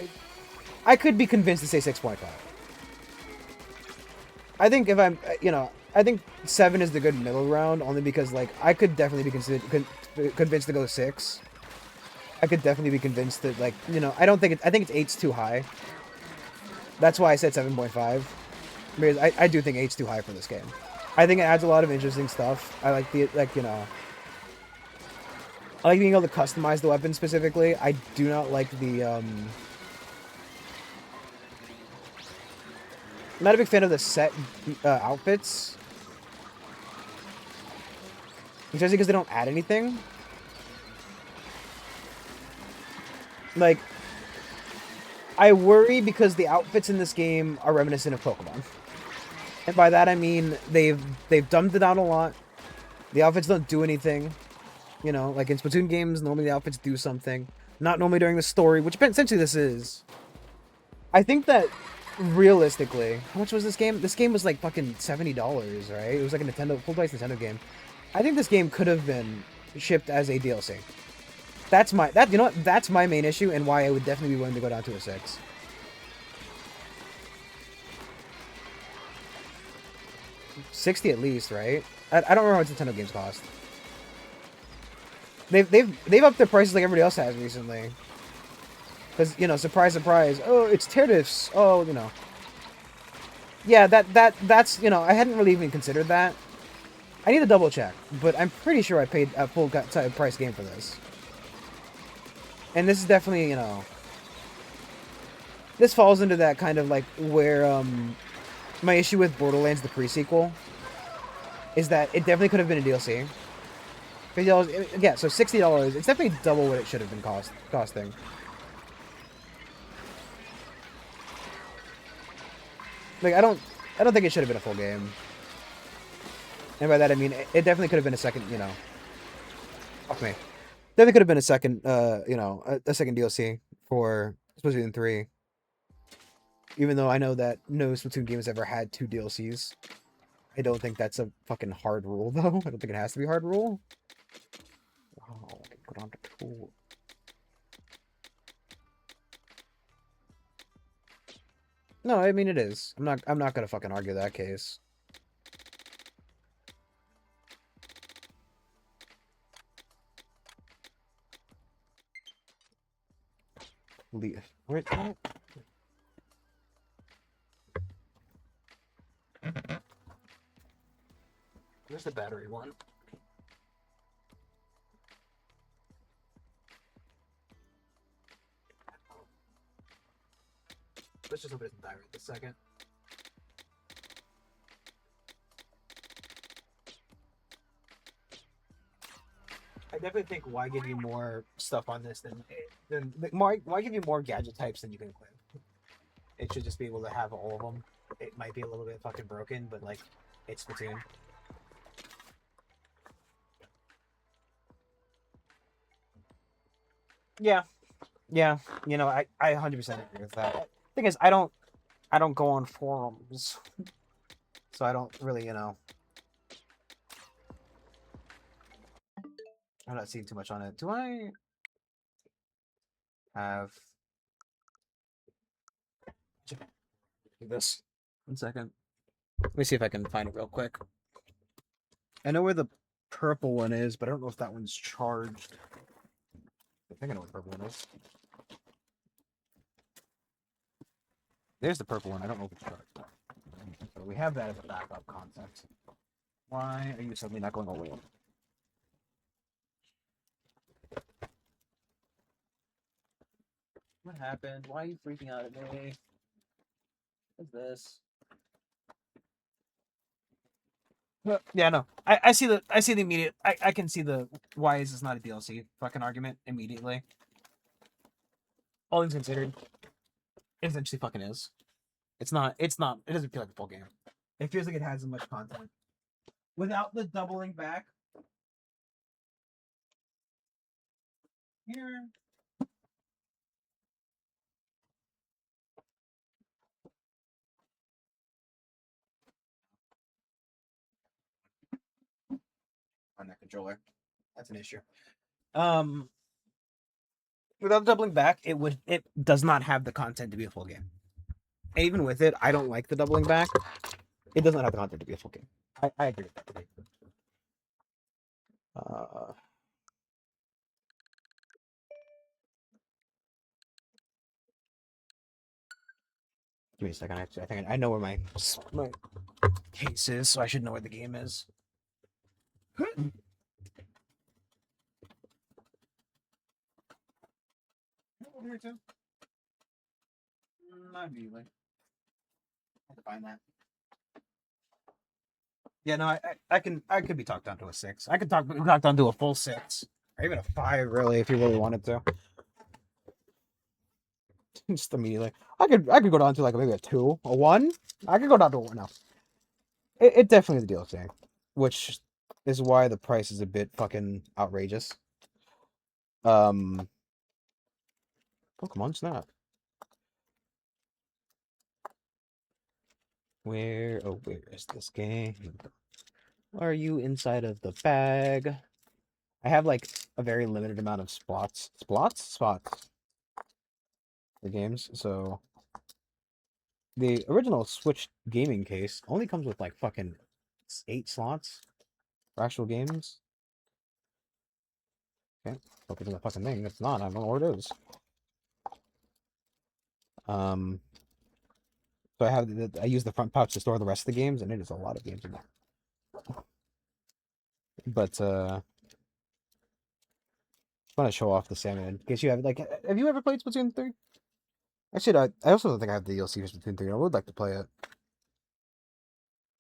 I could be convinced to say 6.5. I think if I'm, I think 7 is the good middle ground, only because, like, I could definitely be convinced to go 6. I could definitely be convinced that, like, I don't think I think it's 8's too high. That's why I said 7.5. Because I do think 8's too high for this game. I think it adds a lot of interesting stuff. I like I like being able to customize the weapon specifically. I do not like the, I'm not a big fan of the set outfits. Especially because they don't add anything. Like, I worry because the outfits in this game are reminiscent of Pokemon. And by that I mean they've dumbed it down a lot. The outfits don't do anything. Like in Splatoon games, normally the outfits do something. Not normally during the story, which essentially this is. I think that, realistically, how much was this game? This game was like fucking $70, right? It was like a full price Nintendo game. I think this game could have been shipped as a DLC. That's my main issue and why I would definitely be willing to go down to a 6. $60 at least, right? I don't remember what Nintendo games cost. They've upped their prices like everybody else has recently. Because, surprise, surprise. Oh, it's tariffs. Oh, Yeah, that's, I hadn't really even considered that. I need to double check, but I'm pretty sure I paid a full price game for this. And this is definitely, this falls into that kind of like where, my issue with Borderlands, the pre-sequel, is that it definitely could have been a DLC. $50, yeah, so $60. It's definitely double what it should have been costing. Like, I don't think it should have been a full game. And by that I mean it definitely could have been a second, fuck me. Definitely could have been a second, a second DLC for Splatoon 3. Even though I know that no Splatoon game has ever had 2 DLCs. I don't think that's a fucking hard rule, though. I don't think it has to be a hard rule. Oh, put on the tool. No, I mean it is. I'm not gonna fucking argue that case. Wait. Where's the battery one? Let's just hope it doesn't die right this second. I definitely think why give you more stuff on this than why give you more gadget types than you can equip? It should just be able to have all of them. It might be a little bit fucking broken, but like, it's Splatoon. Yeah, yeah. I 100% agree with that. Thing is, I don't go on forums, so I don't really, I'm not seeing too much on it. Do I have this? 1 second. Let me see if I can find it real quick. I know where the purple one is, but I don't know if that one's charged. I think I know what the purple one is. There's the purple one. I don't know if it's charged. So we have that as a backup concept. Why are you suddenly not going away? What happened? Why are you freaking out at me? What's this? Yeah, no. I see the immediate. I can see the why is this not a DLC fucking argument immediately. All things considered, it essentially fucking is. It's not. It doesn't feel like a full game. It feels like it has as much content without the doubling back. Here. On that controller. That's an issue. Um, without doubling back, it does not have the content to be a full game. And even with it, I don't like the doubling back. It does not have the content to be a full game. I agree with that. Give me a second. I think I know where my case is, so I should know where the game is. Over here too. Not immediately. I have to find that. Yeah, no, I could be talked down to a 6. I could talk down to a full 6, or even a 5, really, if you really wanted to. Just immediately, I could go down to like maybe a 2, a 1. I could go down to a 1 now. It definitely is a DLC, which is why the price is a bit fucking outrageous. Pokemon Snap. Where is this game? Are you inside of the bag? I have like a very limited amount of spots. Spots? The games. So the original Switch gaming case only comes with like fucking 8 slots for actual games. Okay, focus on the fucking thing. It's not. I don't know where it is. So I use the front pouch to store the rest of the games, and it is a lot of games in there. But I want to show off the salmon in case you have like. Have you ever played Splatoon 3? Actually, I also don't think I have the DLC for Splatoon 3. I would like to play it.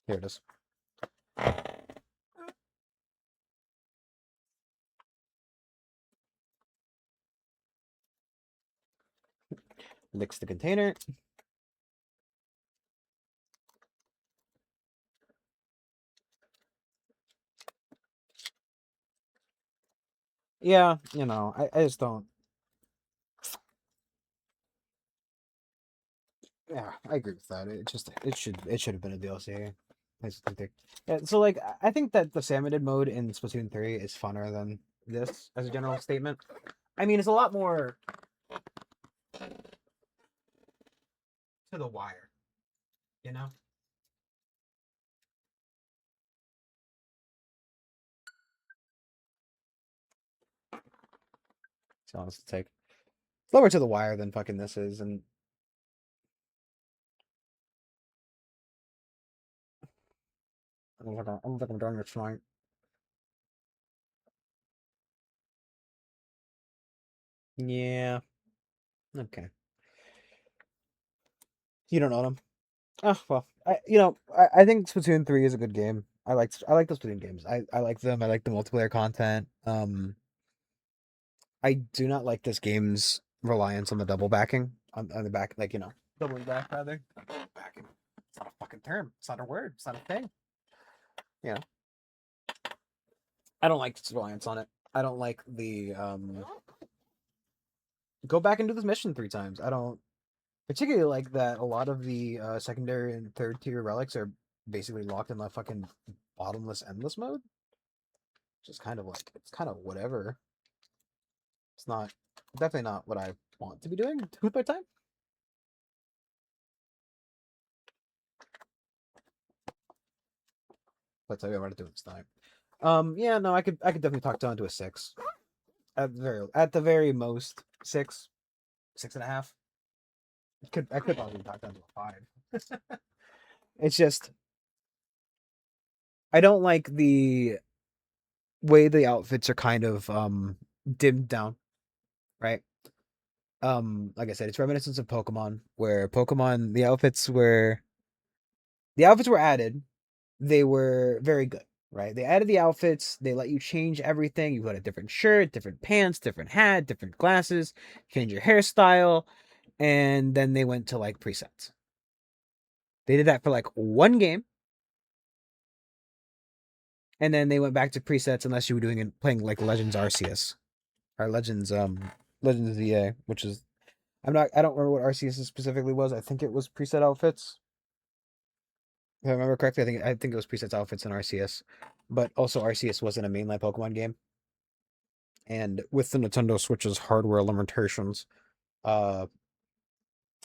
Here it is. Licks the container. Yeah, I just don't. Yeah, I agree with that. It should have been a DLC. I just think yeah, so like I think that the salmonid mode in Splatoon 3 is funner than this as a general statement. I mean, it's a lot more to the wire, you know? So honest to take. It's lower to the wire than fucking this is, and I'm doing it tonight. Yeah. Okay. You don't know them. Oh well. I think Splatoon 3 is a good game. I like the Splatoon games. I like them. I like the multiplayer content. I do not like this game's reliance on the double backing on the back, like doubling back rather. Backing. It's not a fucking term. It's not a word. It's not a thing. Yeah. I don't like its reliance on it. I don't like the go back and do this mission 3 times. I don't particularly like that a lot of the secondary and third tier relics are basically locked in the fucking bottomless endless mode. Just kind of like it's kind of whatever. It's not definitely not what I want to be doing with my time. Let's tell you what I'm doing this time. Yeah, no, I could definitely talk down to a 6. At the very most 6, 6.5. I could probably talk down to a 5. It's just I don't like the way the outfits are kind of dimmed down, right? Like I said, it's reminiscent of Pokemon, where Pokemon the outfits were added, they were very good, right? They added the outfits, they let you change everything. You got a different shirt, different pants, different hat, different glasses, change your hairstyle, and then they went to like presets. They did that for like one game. And then they went back to presets unless you were doing it playing like Legends Arceus or Legends ZA, which is I don't remember what Arceus specifically was. I think it was preset outfits. If I remember correctly, I think it was presets outfits in Arceus. But also Arceus wasn't a mainline Pokemon game. And with the Nintendo Switch's hardware limitations, uh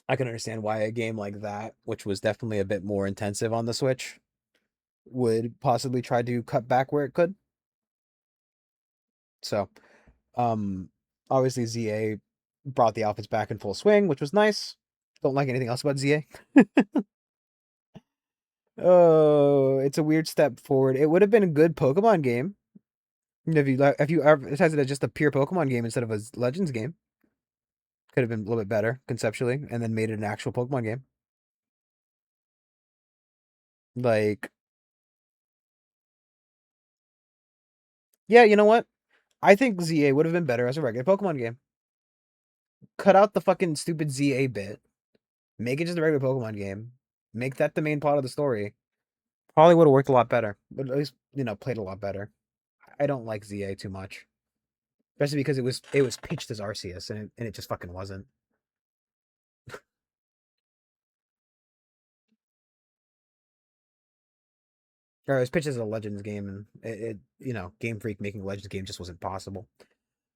I can understand why a game like that, which was definitely a bit more intensive on the Switch, would possibly try to cut back where it could. So, um, obviously ZA brought the outfits back in full swing, which was nice. Don't like anything else about ZA. Oh, it's a weird step forward. It would have been a good Pokemon game if you advertised it as just a pure Pokemon game instead of a Legends game. Could have been a little bit better conceptually, and then made it an actual Pokemon game. Like, yeah, you know what? I think ZA would have been better as a regular Pokemon game. Cut out the fucking stupid ZA bit. Make it just a regular Pokemon game. Make that the main plot of the story. Probably would have worked a lot better. But at least, played a lot better. I don't like ZA too much. Especially because it was pitched as Arceus and it just fucking wasn't. Or it was pitched as a Legends game and Game Freak making a Legends game just wasn't possible.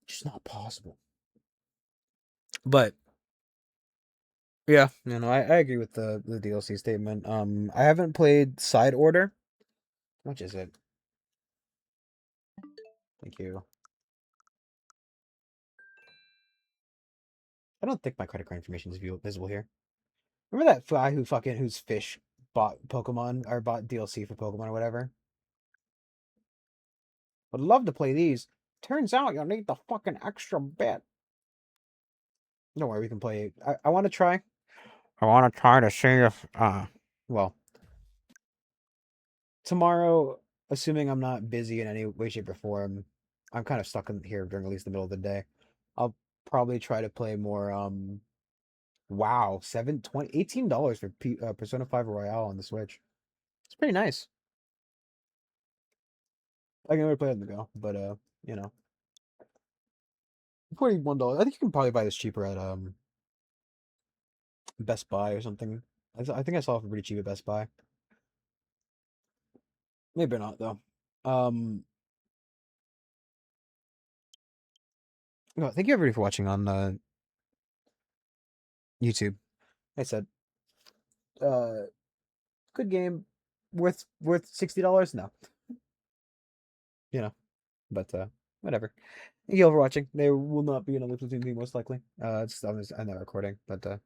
Just not possible. But yeah, I agree with the DLC statement. I haven't played Side Order. How much is it? Thank you. I don't think my credit card information is visible here. Remember that guy whose fish bought Pokemon or bought DLC for Pokemon or whatever? Would love to play these. Turns out you'll need the fucking extra bit. Don't worry, we can play. I want to try. I want to try to see if well, tomorrow, assuming I'm not busy in any way, shape, or form, I'm kind of stuck in here during at least the middle of the day. I'll probably try to play more wow, $18 for Persona 5 Royale on the Switch. It's pretty nice. I can never play it on the go, but you know, $41. I think you can probably buy this cheaper at Best Buy or something. I think I saw it for pretty cheap at Best Buy. Maybe not though. Um, no, thank you everybody for watching on YouTube. I said, uh, good game, worth $60. No, but whatever. Thank you all for watching. There will not be another Splatoon thing most likely. I'm not recording, but